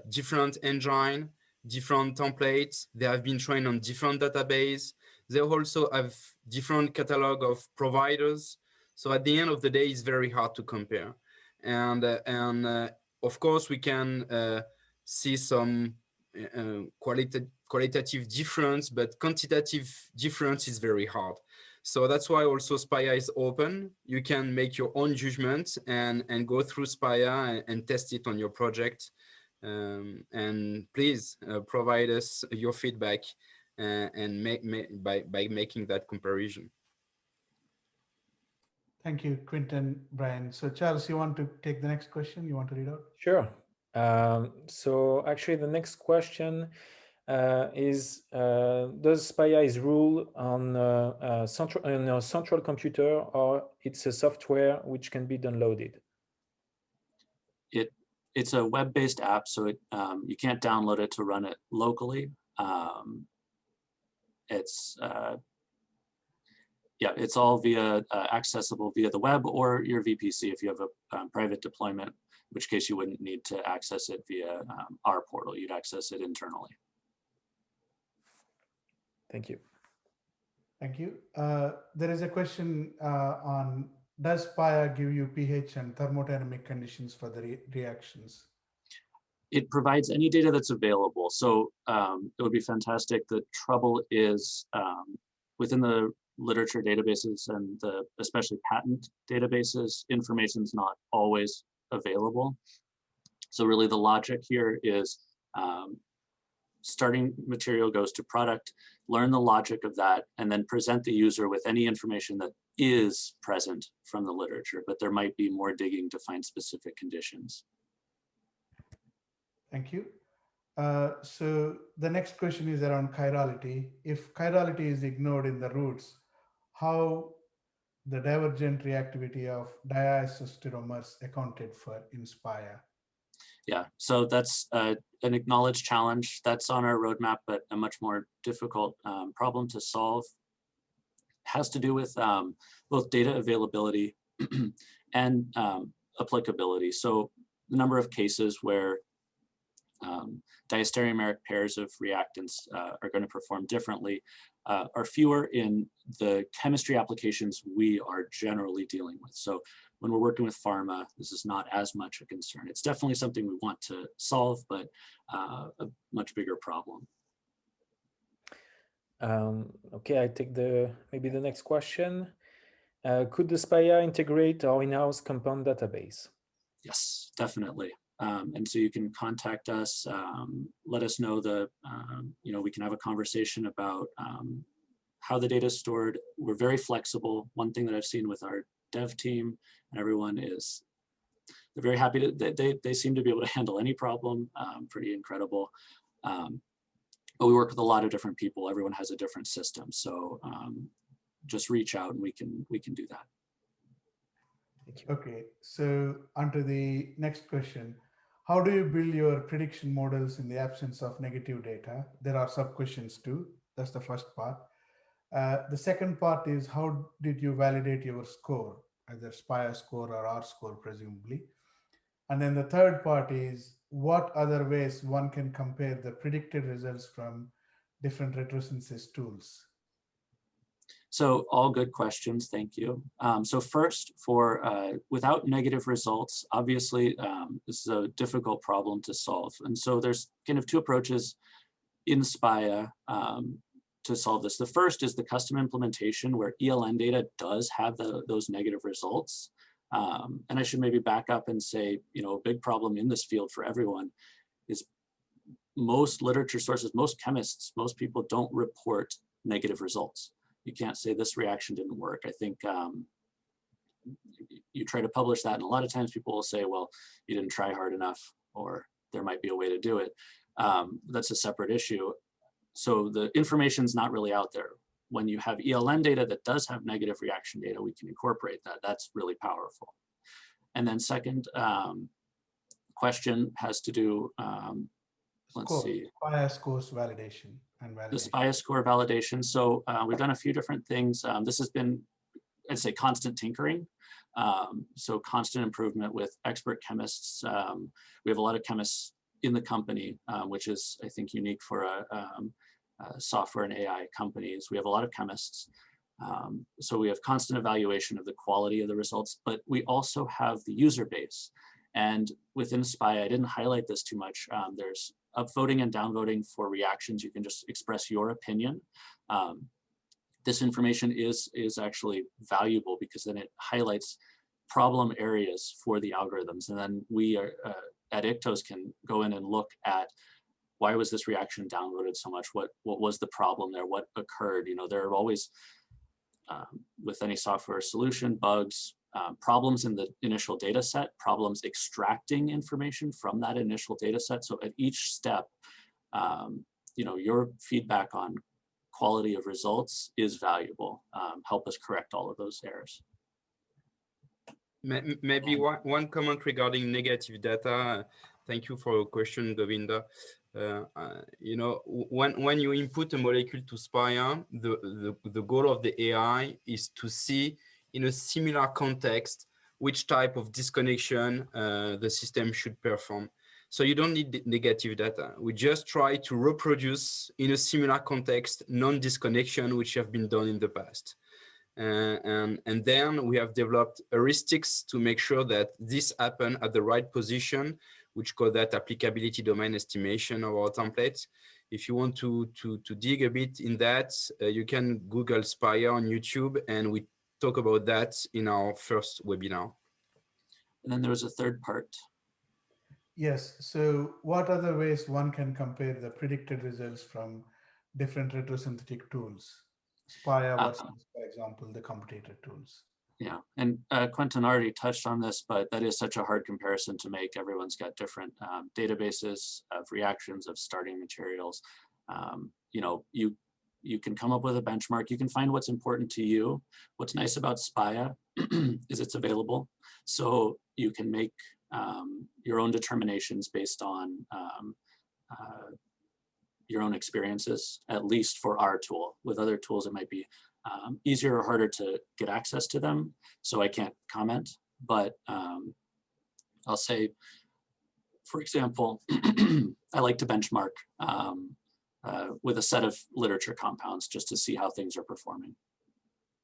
D: different engine, different templates. They have been trained on different database. They also have different catalog of providers. So at the end of the day, it's very hard to compare. And of course, we can see some qualitative difference, but quantitative difference is very hard. So that's why also Spaya is open. You can make your own judgment and go through Spaya and test it on your project. And please provide us your feedback and by making that comparison.
A: Thank you, Quentin, Brian. So Charles, you want to take the next question? You want to read out?
E: Sure. So actually the next question is, does Spaya is ruled on a central computer, or it's a software which can be downloaded?
B: It's a web-based app, so you can't download it to run it locally. It's all accessible via the web or your VPC if you have a private deployment, in which case you wouldn't need to access it via our portal. You'd access it internally.
E: Thank you.
A: Thank you. There is a question on, does Spaya give you pH and thermodynamic conditions for the reactions?
B: It provides any data that's available. So it would be fantastic. The trouble is within the literature databases and especially patent databases, information is not always available. So really the logic here is starting material goes to product, learn the logic of that, and then present the user with any information that is present from the literature, but there might be more digging to find specific conditions.
A: Thank you. So the next question is around chirality. If chirality is ignored in the roots, how the divergent reactivity of diisostereomers accounted for in Spaya?
B: Yeah, so that's an acknowledged challenge that's on our roadmap, but a much more difficult problem to solve. It has to do with both data availability and applicability. So the number of cases where diastereomeric pairs of reactants are going to perform differently are fewer in the chemistry applications we are generally dealing with. So when we're working with pharma, this is not as much a concern. It's definitely something we want to solve, but a much bigger problem.
E: Okay, I take maybe the next question. Could the Spaya integrate our in-house compound database?
B: Yes, definitely. And so you can contact us, let us know we can have a conversation about how the data is stored. We're very flexible. One thing that I've seen with our dev team and everyone is they're very happy to, they seem to be able to handle any problem, pretty incredible. But we work with a lot of different people. Everyone has a different system. So just reach out and we can do that.
A: Okay, so onto the next question. How do you build your prediction models in the absence of negative data? There are sub questions too. That's the first part. The second part is how did you validate your score, either Spaya score or R score, presumably. And then the third part is what other ways one can compare the predicted results from different retrosynthesis tools?
B: So all good questions, thank you. So first, without negative results, obviously this is a difficult problem to solve. And so there's kind of two approaches in Spaya to solve this. The first is the custom implementation where ELN data does have those negative results. And I should maybe back up and say, a big problem in this field for everyone is most literature sources, most chemists, most people don't report negative results. You can't say this reaction didn't work. I think you try to publish that and a lot of times people will say, well, you didn't try hard enough or there might be a way to do it. That's a separate issue. So the information's not really out there. When you have ELN data that does have negative reaction data, we can incorporate that. That's really powerful. And then second question has to do, let's see.
A: Spaya scores validation and validation.
B: The Spaya score validation. So we've done a few different things. This has been, I'd say, constant tinkering. So constant improvement with expert chemists. We have a lot of chemists in the company, which is, I think, unique for software and AI companies. We have a lot of chemists. So we have constant evaluation of the quality of the results, but we also have the user base. And within Spaya, I didn't highlight this too much. There's upvoting and downvoting for reactions. You can just express your opinion. This information is actually valuable because then it highlights problem areas for the algorithms. And then we are, at Iktos can go in and look at why was this reaction downvoted so much? What was the problem there? What occurred? There are always, with any software solution, bugs, problems in the initial data set, problems extracting information from that initial data set. So at each step, your feedback on quality of results is valuable. Help us correct all of those errors.
D: Maybe one comment regarding negative data. Thank you for your question, Govinda. When you input a molecule to Spaya, the goal of the AI is to see in a similar context which type of disconnection the system should perform. So you don't need negative data. We just try to reproduce in a similar context non-disconnection which have been done in the past. And then we have developed heuristics to make sure that this happen at the right position, which call that applicability domain estimation of our templates. If you want to dig a bit in that, you can Google Spaya on YouTube, and we talk about that in our first webinar.
B: And then there was a third part.
A: Yes, so what other ways one can compare the predicted results from different retrosynthetic tools? Spaya versus, for example, the competitor tools.
B: Yeah, and Quentin already touched on this, but that is such a hard comparison to make. Everyone's got different databases of reactions, of starting materials. You can come up with a benchmark. You can find what's important to you. What's nice about Spaya is it's available. So you can make your own determinations based on your own experiences, at least for our tool. With other tools, it might be easier or harder to get access to them, so I can't comment. But I'll say, for example, I like to benchmark with a set of literature compounds just to see how things are performing.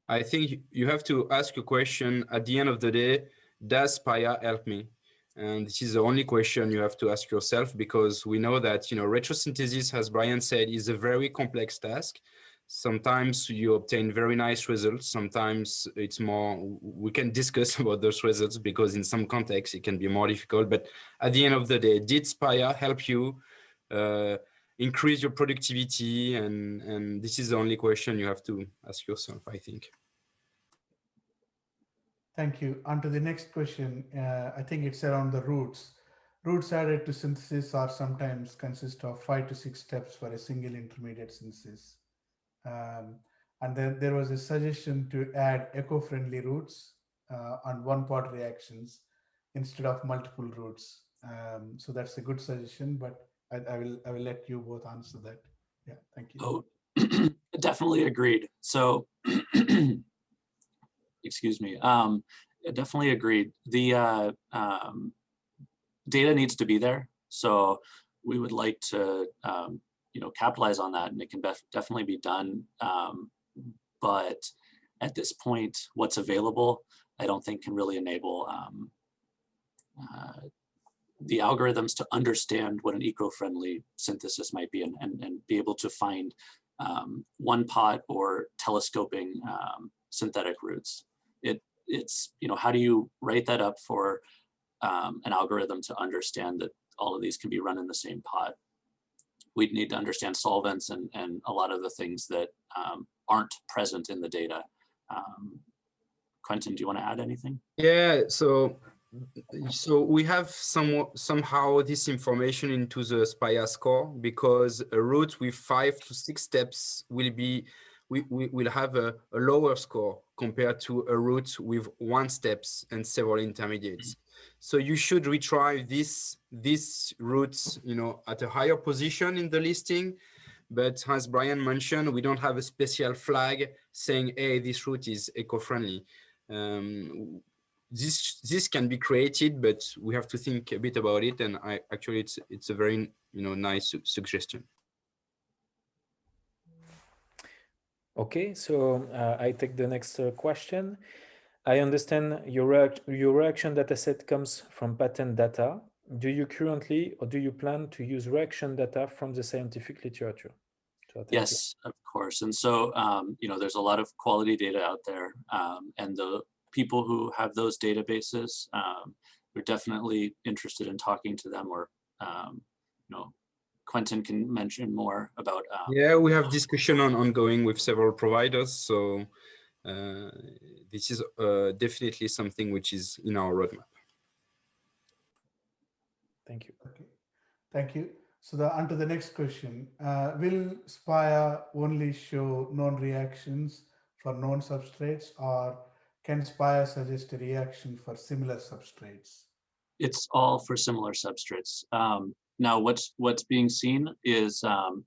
D: I think you have to ask a question at the end of the day, does Spaya help me? And this is the only question you have to ask yourself, because we know that retrosynthesis, as Brian said, is a very complex task. Sometimes you obtain very nice results. Sometimes it's more, we can discuss about those results because in some contexts it can be more difficult. But at the end of the day, did Spaya help you increase your productivity? And this is the only question you have to ask yourself, I think.
A: Thank you. On to the next question. I think it's around the roots. Roots added to synthesis are sometimes consist of 5 to 6 steps for a single intermediate synthesis. And then there was a suggestion to add eco-friendly roots on one-pot reactions instead of multiple roots. So that's a good suggestion, but I will let you both answer that. Yeah, thank you.
B: Oh, definitely agreed. So, excuse me. Definitely agreed. The data needs to be there, so we would like to capitalize on that, and it can definitely be done. But at this point, what's available, I don't think can really enable the algorithms to understand what an eco-friendly synthesis might be, and be able to find one pot or telescoping synthetic roots. It's how do you write that up for an algorithm to understand that all of these can be run in the same pot? We'd need to understand solvents and a lot of the things that aren't present in the data. Quentin, do you want to add anything?
D: Yeah, so we have somehow this information into the Spaya score, because a route with 5 to 6 steps will have a lower score compared to a route with 1 steps and several intermediates. So you should retry these routes, at a higher position in the listing. But as Brian mentioned, we don't have a special flag saying, hey, this route is eco-friendly. This can be created, but we have to think a bit about it. And actually, it's a very nice suggestion.
E: Okay, so I take the next question. I understand your reaction dataset comes from patent data. Do you currently, or do you plan to use reaction data from the scientific literature? So
B: yes, of course. And so, there's a lot of quality data out there, and the people who have those databases, we're definitely interested in talking to them, or, Quentin can mention more about.
D: Yeah, we have discussion ongoing with several providers. So this is definitely something which is in our roadmap.
E: Thank you.
A: Okay, thank you. So on to the next question. Will Spaya only show known reactions for known substrates, or can Spaya suggest a reaction for similar substrates?
B: It's all for similar substrates. Now, what's being seen is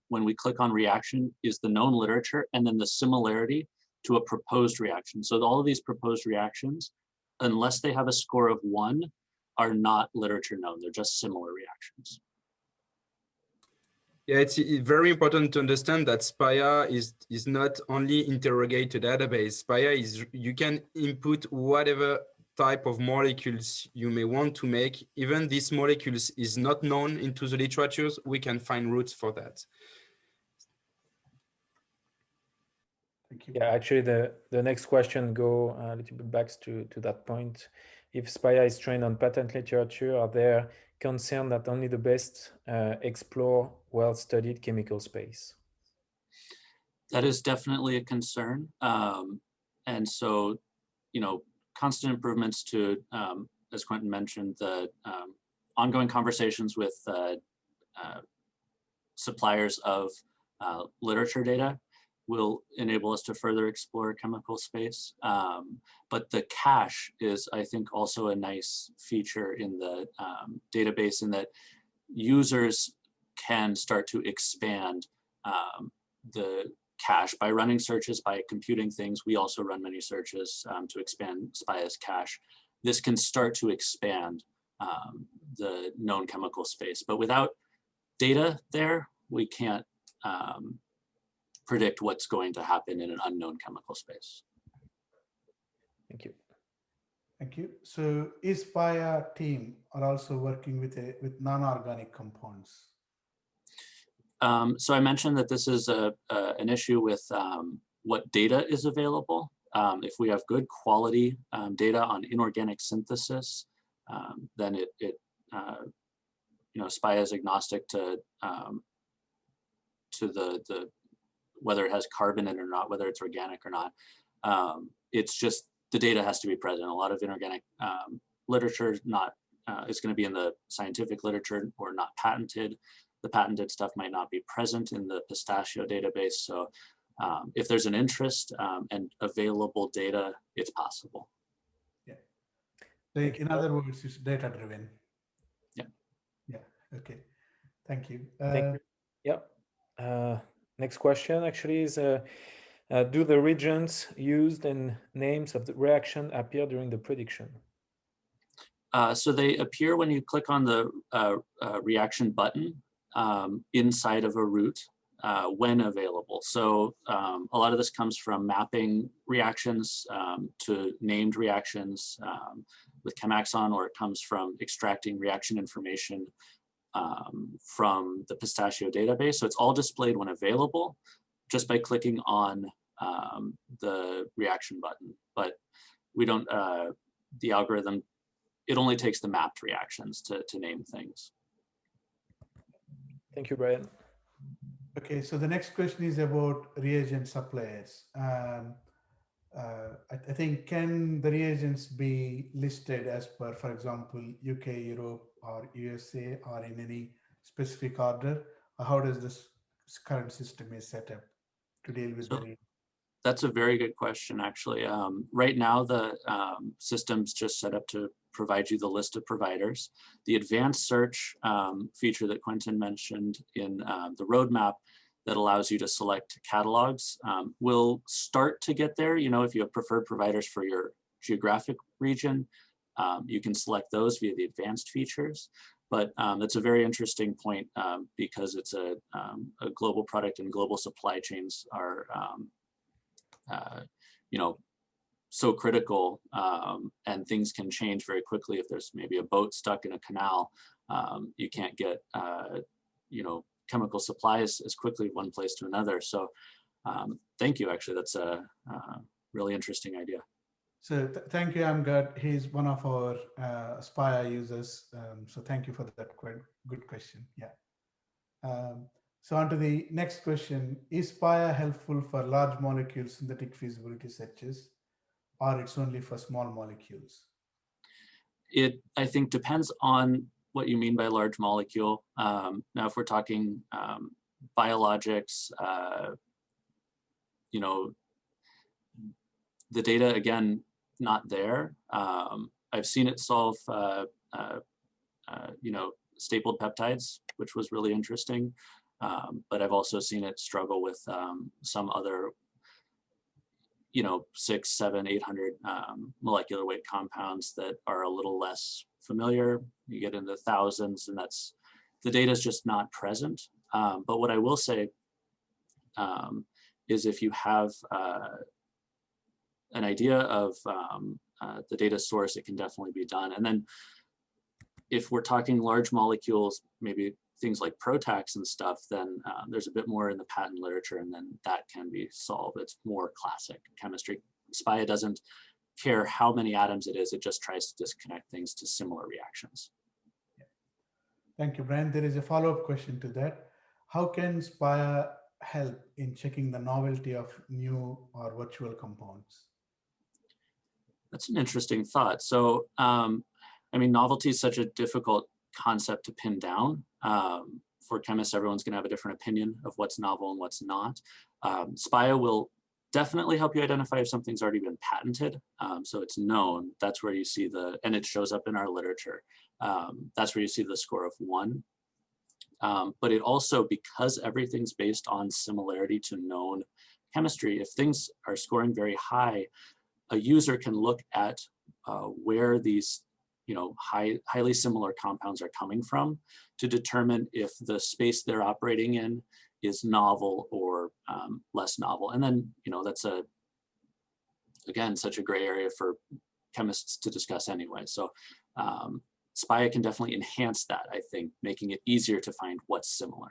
B: when we click on reaction is the known literature and then the similarity to a proposed reaction. So all of these proposed reactions, unless they have a score of 1, are not literature known. They're just similar reactions.
D: Yeah, it's very important to understand that Spaya is not only interrogate a database. Spaya is, you can input whatever type of molecules you may want to make. Even these molecules is not known into the literatures, we can find roots for that.
A: Thank you.
E: Yeah, actually, the next question go a little bit back to that point. If Spaya is trained on patent literature, are there concerned that only the best explore well-studied chemical space?
B: That is definitely a concern. And so, constant improvements to, as Quentin mentioned, the ongoing conversations with suppliers of literature data will enable us to further explore chemical space. But the cache is, I think, also a nice feature in the database, in that users can start to expand the cache by running searches, by computing things. We also run many searches to expand Spaya's cache. This can start to expand the known chemical space. But without data there, we can't predict what's going to happen in an unknown chemical space.
E: Thank you.
A: Thank you. So is Spaya team are also working with non-organic compounds?
B: So I mentioned that this is an issue with what data is available. If we have good quality data on inorganic synthesis, then Spaya is agnostic to the whether it has carbon in it or not, whether it's organic or not. It's just the data has to be present. A lot of inorganic literature is going to be in the scientific literature or not patented. The patented stuff might not be present in the pistachio database. So if there's an interest and available data, it's possible.
A: Yeah. So in other words, it's data driven.
B: Yeah.
A: Yeah. Okay. Thank you.
E: Thank you. Yeah. Next question actually is, do the reagents used and names of the reaction appear during the prediction?
B: So they appear when you click on the reaction button inside of a route when available. So a lot of this comes from mapping reactions to named reactions with Chemaxon, or it comes from extracting reaction information from the pistachio database. So it's all displayed when available just by clicking on the reaction button. But we don't, the algorithm, it only takes the mapped reactions to name things.
E: Thank you, Brian.
A: Okay, so the next question is about reagent suppliers. I think, can the reagents be listed as per, for example, UK, Europe, or USA, or in any specific order? Or how does this current system is set up to deal with the reagents?
B: That's a very good question, actually. Right now, the system's just set up to provide you the list of providers. The advanced search feature that Quentin mentioned in the roadmap that allows you to select catalogs will start to get there. You know, if you have preferred providers for your geographic region, you can select those via the advanced features. But that's a very interesting point because it's a global product, and global supply chains are so critical, and things can change very quickly. If there's maybe a boat stuck in a canal, you can't get chemical supplies as quickly one place to another. So thank you, actually, that's a really interesting idea.
A: So thank you, Amgad. He's one of our Spaya users. So thank you for that quite good question. Yeah. So on to the next question. Is Spaya helpful for large molecule synthetic feasibility searches, or it's only for small molecules?
B: It, I think, depends on what you mean by large molecule. Now, if we're talking biologics, the data, again, not there. I've seen it solve, stapled peptides, which was really interesting. But I've also seen it struggle with some other, 600, 700, 800 molecular weight compounds that are a little less familiar. You get into thousands, and the data is just not present. But what I will say is, if you have an idea of the data source, it can definitely be done. And then if we're talking large molecules, maybe things like PROTACs and stuff, then there's a bit more in the patent literature, and then that can be solved. It's more classic chemistry. Spaya doesn't care how many atoms it is, it just tries to disconnect things to similar reactions.
A: Yeah. Thank you, Brian. There is a follow-up question to that. How can Spaya help in checking the novelty of new or virtual compounds?
B: That's an interesting thought. So, novelty is such a difficult concept to pin down. For chemists, everyone's going to have a different opinion of what's novel and what's not. Spaya will definitely help you identify if something's already been patented. So it's known. That's where you see and it shows up in our literature. That's where you see the score of 1. But it also, because everything's based on similarity to known chemistry, if things are scoring very high, a user can look at where these highly similar compounds are coming from to determine if the space they're operating in is novel or less novel. And then, that's again, such a gray area for chemists to discuss anyway. So Spaya can definitely enhance that, I think, making it easier to find what's similar.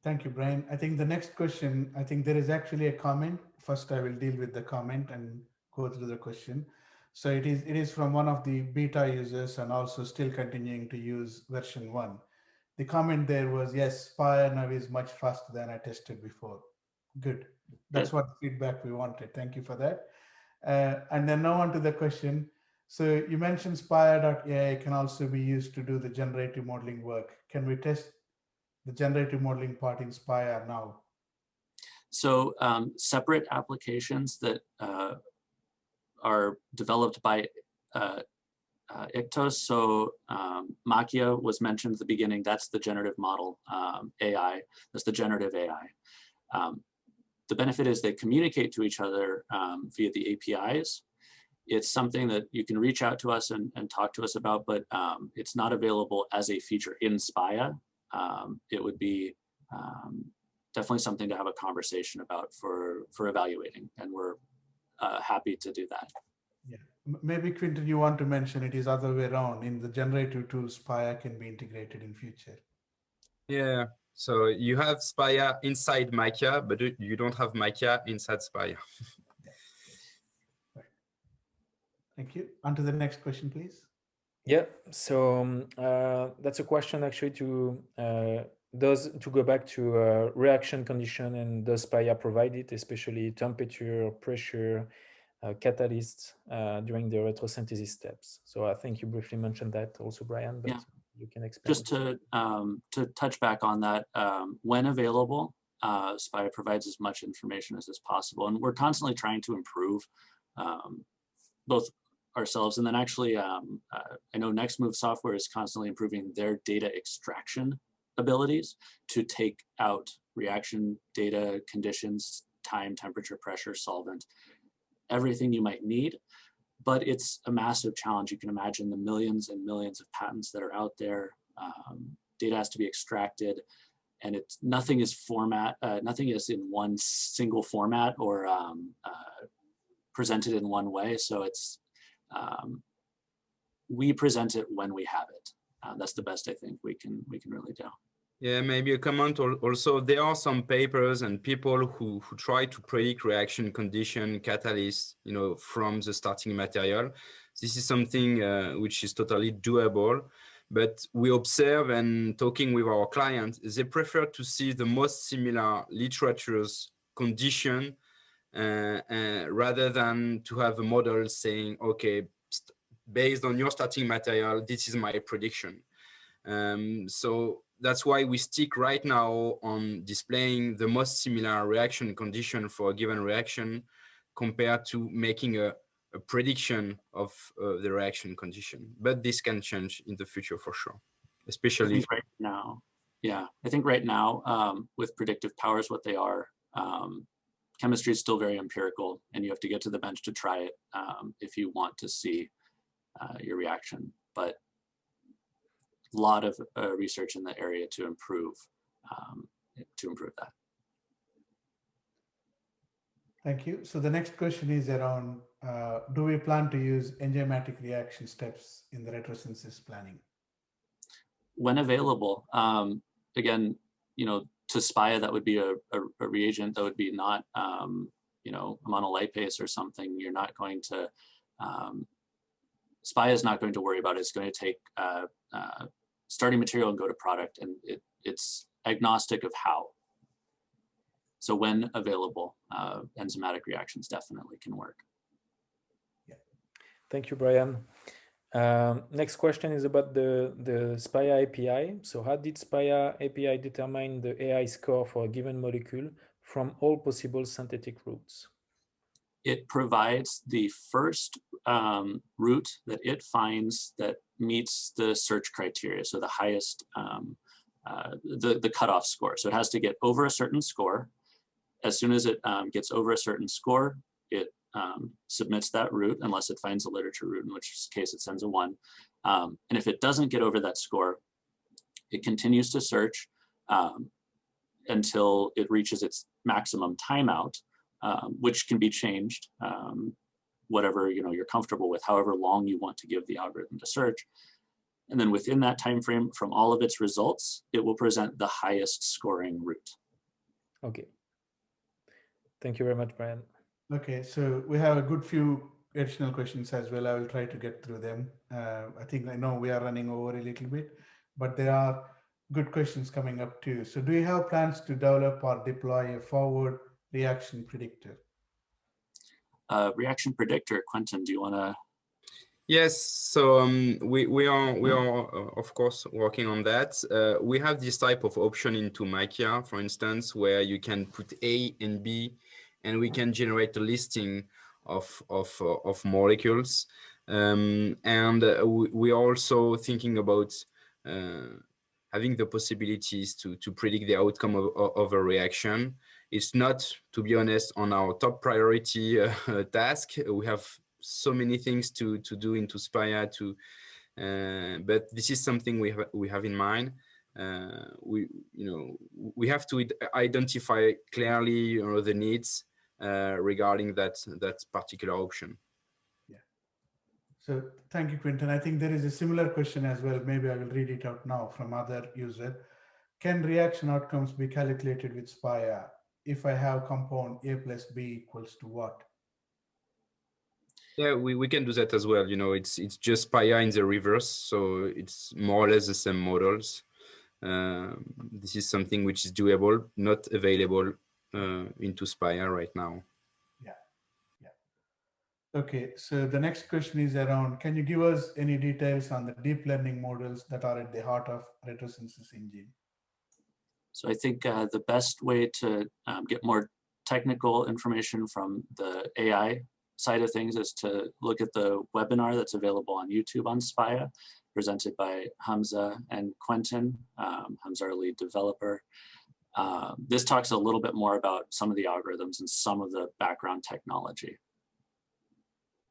A: Thank you, Brian. I think the next question, I think there is actually a comment. First, I will deal with the comment and go through the question. So it is from one of the beta users and also still continuing to use version 1. The comment there was, yes, Spaya now is much faster than I tested before. Good. That's what feedback we wanted. Thank you for that. And then now on to the question. So you mentioned Spaya.ai can also be used to do the generative modeling work. Can we test the generative modeling part in Spaya now?
B: So separate applications that are developed by Iktos. So Makia was mentioned at the beginning. That's the generative model AI. That's the generative AI. The benefit is they communicate to each other via the APIs. It's something that you can reach out to us and talk to us about, but it's not available as a feature in Spaya. It would be definitely something to have a conversation about for evaluating, and we're happy to do that.
A: Yeah, maybe Quentin, you want to mention it is other way around. In the generative tools, Spaya can be integrated in future.
D: Yeah. So you have Spaya inside Makia, but you don't have Makia inside Spaya.
A: Right. Thank you. On to the next question, please.
E: Yeah, so that's a question actually to go back to reaction condition, and does Spaya provide it, especially temperature, pressure, catalysts during the retrosynthesis steps. So I think you briefly mentioned that also, Brian, but you can expand.
B: Just to touch back on that, when available, Spaya provides as much information as is possible, and we're constantly trying to improve both ourselves, and then actually I know NextMove software is constantly improving their data extraction abilities to take out reaction data, conditions, time, temperature, pressure, solvent, everything you might need. But it's a massive challenge. You can imagine the millions and millions of patents that are out there. Data has to be extracted, and nothing is in one single format or presented in one way. So it's we present it when we have it. That's the best I think we can really do.
D: Yeah, maybe a comment also. There are some papers and people who try to predict reaction condition, catalyst, from the starting material. This is something which is totally doable, but we observe, and talking with our clients, they prefer to see the most similar literature's condition rather than to have a model saying, okay, based on your starting material, this is my prediction. So that's why we stick right now on displaying the most similar reaction condition for a given reaction compared to making a prediction of the reaction condition. But this can change in the future for sure, especially
B: right now. Yeah, I think right now with predictive powers, what they are, chemistry is still very empirical, and you have to get to the bench to try it if you want to see your reaction. But a lot of research in the area to improve that.
A: Thank you. So the next question is around, do we plan to use enzymatic reaction steps in the retrosynthesis planning?
B: When available, again, to Spaya, that would be a reagent that would be not, a monolipase or something. You're not going to, Spaya is not going to worry about it. It's going to take starting material and go to product, and it's agnostic of how. So when available, enzymatic reactions definitely can work.
E: Yeah. Thank you, Brian. Next question is about the Spaya API. So how did Spaya API determine the AI score for a given molecule from all possible synthetic routes?
B: It provides the first route that it finds that meets the search criteria. So the highest, the cutoff score. So it has to get over a certain score. As soon as it gets over a certain score, it submits that route, unless it finds a literature route, in which case it sends a 1. And if it doesn't get over that score, it continues to search until it reaches its maximum timeout, which can be changed, whatever you're comfortable with, however long you want to give the algorithm to search. And then within that time frame, from all of its results, it will present the highest scoring route.
E: Okay. Thank you very much, Brian.
A: Okay, so we have a good few additional questions as well. I will try to get through them. I know we are running over a little bit, but there are good questions coming up too. So do you have plans to develop or deploy a forward reaction predictor?
B: Reaction predictor, Quentin, do you want to?
D: Yes, so we are of course working on that. We have this type of option into Makia, for instance, where you can put A and B, and we can generate a listing of molecules. And we are also thinking about having the possibilities to predict the outcome of a reaction. It's not, to be honest, on our top priority task. We have so many things to do into Spaya but this is something we have in mind. We have to identify clearly the needs regarding that particular option.
A: Yeah. So thank you, Quentin. I think there is a similar question as well. Maybe I will read it out now from other user. Can reaction outcomes be calculated with Spaya? If I have compound A plus B equals to what?
D: Yeah, we can do that as well. It's just Spaya in the reverse, so it's more or less the same models. This is something which is doable, not available into Spaya right now.
A: Yeah. Okay, so the next question is around, can you give us any details on the deep learning models that are at the heart of retrosynthesis engine?
B: So I think the best way to get more technical information from the AI side of things is to look at the webinar that's available on YouTube on Spaya, presented by Hamza and Quentin. Hamza, our lead developer. This talks a little bit more about some of the algorithms and some of the background technology.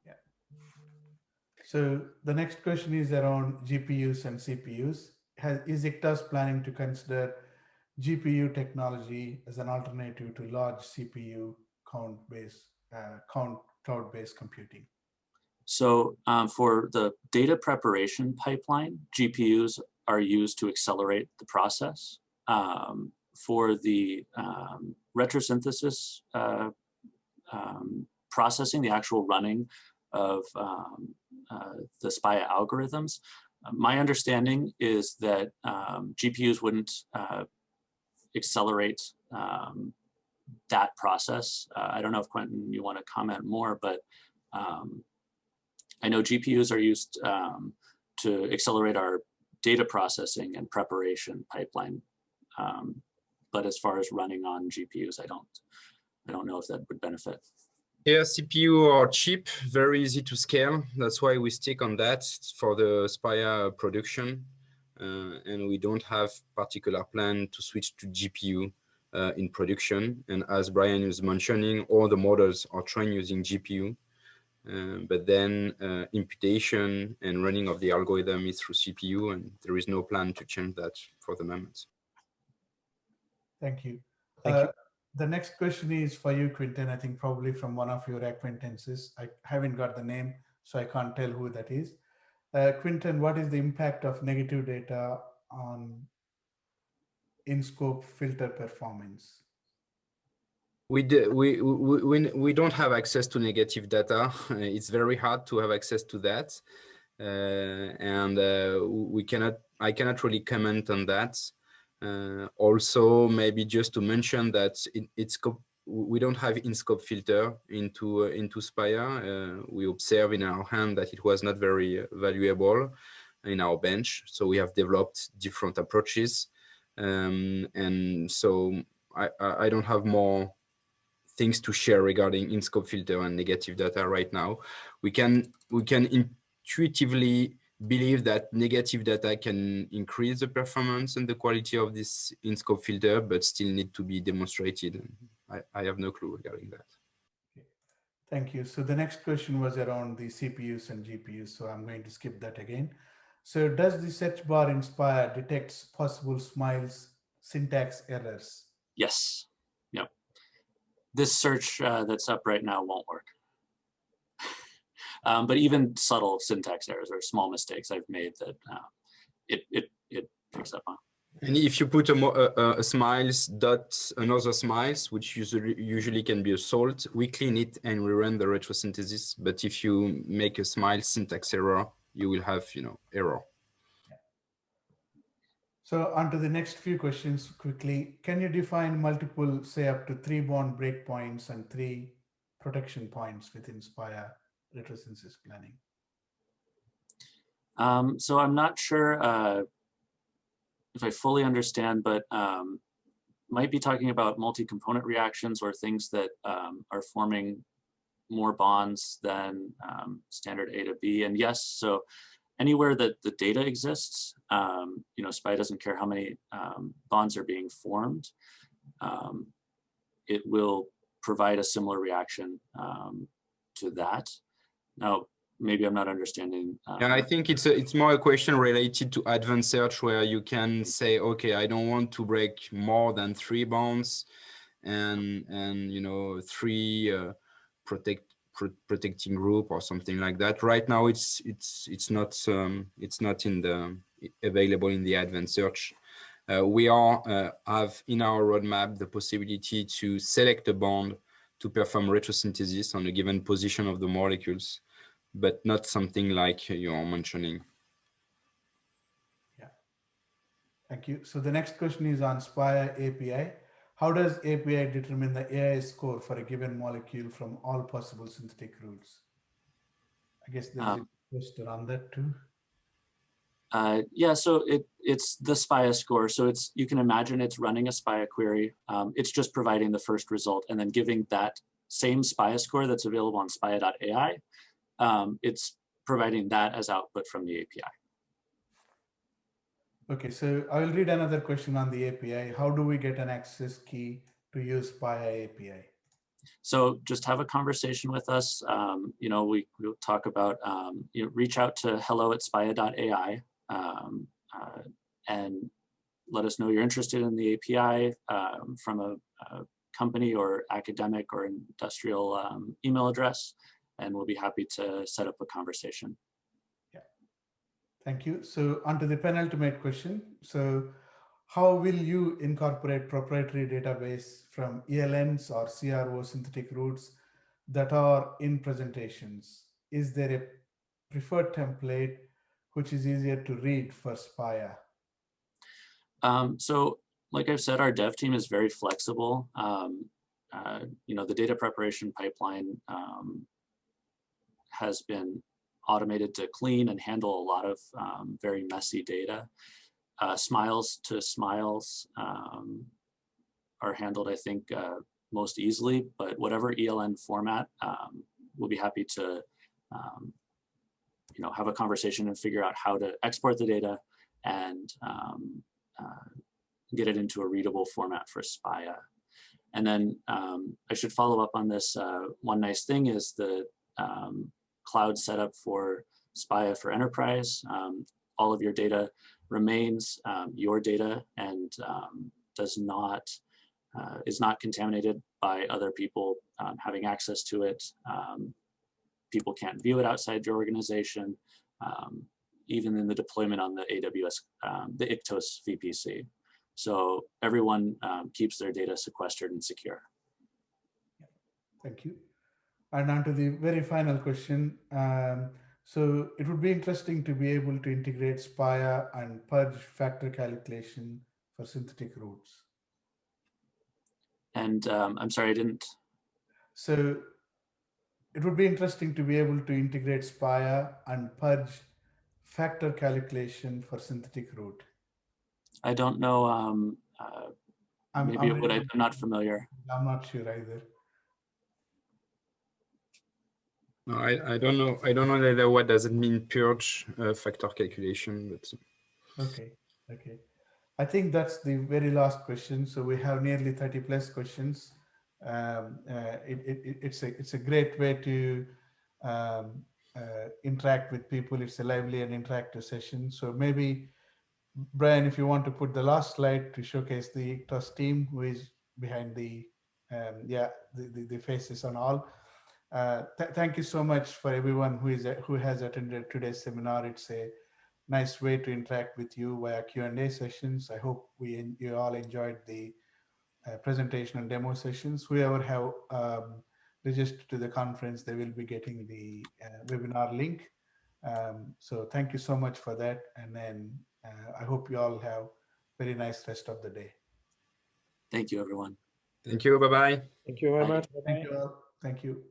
A: Yeah. So the next question is around GPUs and CPUs. Is Iktos planning to consider GPU technology as an alternative to large CPU cloud-based computing?
B: So for the data preparation pipeline, GPUs are used to accelerate the process. For the retrosynthesis processing, the actual running of the Spaya algorithms, my understanding is that GPUs wouldn't accelerate that process. I don't know if Quentin, you want to comment more, but I know GPUs are used to accelerate our data processing and preparation pipeline. But as far as running on GPUs, I don't know if that would benefit.
D: Yeah, CPU are cheap, very easy to scale. That's why we stick on that for the Spaya production. And we don't have particular plan to switch to GPU in production. And as Brian was mentioning, all the models are trained using GPU. But then imputation and running of the algorithm is through CPU, and there is no plan to change that for the moment.
A: Thank you.
E: Thank you.
A: The next question is for you, Quentin. I think probably from one of your acquaintances. I haven't got the name, so I can't tell who that is. Quentin, what is the impact of negative data on in-scope filter performance?
D: We don't have access to negative data. It's very hard to have access to that, and I cannot really comment on that. Also, maybe just to mention that we don't have in-scope filter into Spaya. We observe in our hand that it was not very valuable in our bench, so we have developed different approaches, and so I don't have more things to share regarding in-scope filter and negative data right now. We can intuitively believe that negative data can increase the performance and the quality of this in-scope filter, but still need to be demonstrated. I have no clue regarding that.
A: Okay. Thank you. So the next question was around the CPUs and GPUs, so I'm going to skip that again. So does the search bar in Spaya detects possible smiles syntax errors?
B: Yes. Yep. This search that's up right now won't work. But even subtle syntax errors or small mistakes I've made that it picks up on.
D: And if you put a smiles dot another smiles, which usually can be a salt, we clean it and we run the retrosynthesis. But if you make a smile syntax error, you will have, error.
A: So on to the next few questions quickly. Can you define multiple, say up to 3 bond breakpoints and 3 protection points within Spaya retrosynthesis planning?
B: So I'm not sure if I fully understand, but might be talking about multi-component reactions or things that are forming more bonds than standard A to B. And yes, so anywhere that the data exists, Spaya doesn't care how many bonds are being formed. It will provide a similar reaction to that. Now, maybe I'm not understanding.
D: And I think it's more a question related to advanced search, where you can say, okay, I don't want to break more than 3 bonds, and 3 protecting group or something like that. Right now, it's not in the available in the advanced search. We have in our roadmap the possibility to select a bond to perform retrosynthesis on a given position of the molecules, but not something like you're mentioning.
A: Yeah, thank you. So the next question is on Spaya API. How does API determine the AI score for a given molecule from all possible synthetic routes? I guess there's a question on that too.
B: Yeah, so it's the Spaya score. So you can imagine it's running a Spaya query. It's just providing the first result and then giving that same Spaya score that's available on Spaya.ai. It's providing that as output from the API.
A: Okay, so I will read another question on the API. How do we get an access key to use Spaya API?
B: So just have a conversation with us. We'll talk about, reach out to hello@spaya.ai and let us know you're interested in the API from a company or academic or industrial email address, and we'll be happy to set up a conversation.
A: Yeah, thank you. So on to the penultimate question. So how will you incorporate proprietary database from ELNs or CRO synthetic routes that are in presentations? Is there a preferred template which is easier to read for Spaya?
B: So like I've said, our dev team is very flexible. The data preparation pipeline has been automated to clean and handle a lot of very messy data. Smiles to smiles are handled, I think, most easily, but whatever ELN format, we'll be happy to have a conversation and figure out how to export the data and get it into a readable format for Spaya. And then I should follow up on this. One nice thing is the cloud setup for Spaya for Enterprise. All of your data remains your data and is not contaminated by other people having access to it. People can't view it outside your organization, even in the deployment on the AWS, the Iktos VPC. So everyone keeps their data sequestered and secure.
A: Thank you. And on to the very final question. So it would be interesting to be able to integrate Spaya and purge factor calculation for synthetic routes.
B: And I'm sorry, I didn't.
A: So it would be interesting to be able to integrate Spaya and purge factor calculation for synthetic route.
B: I don't know. Maybe it would. I'm not familiar.
A: I'm not sure either.
D: No, I don't know. I don't know either. What does it mean, purge factor calculation? But
A: Okay. I think that's the very last question. So we have nearly 30 plus questions. It's a great way to interact with people. It's a lively and interactive session. So maybe, Brian, if you want to put the last slide to showcase the Iktos team who is behind the faces and all. Thank you so much for everyone who has attended today's seminar. It's a nice way to interact with you via Q&A sessions. I hope you all enjoyed the presentation and demo sessions. Whoever have registered to the conference, they will be getting the webinar link. So thank you so much for that. And then I hope you all have very nice rest of the day.
B: Thank you, everyone.
D: Thank you. Bye-bye.
E: Thank you very
B: Bye.
E: much.
A: Thank
E: Bye-bye.
A: you all. Thank you.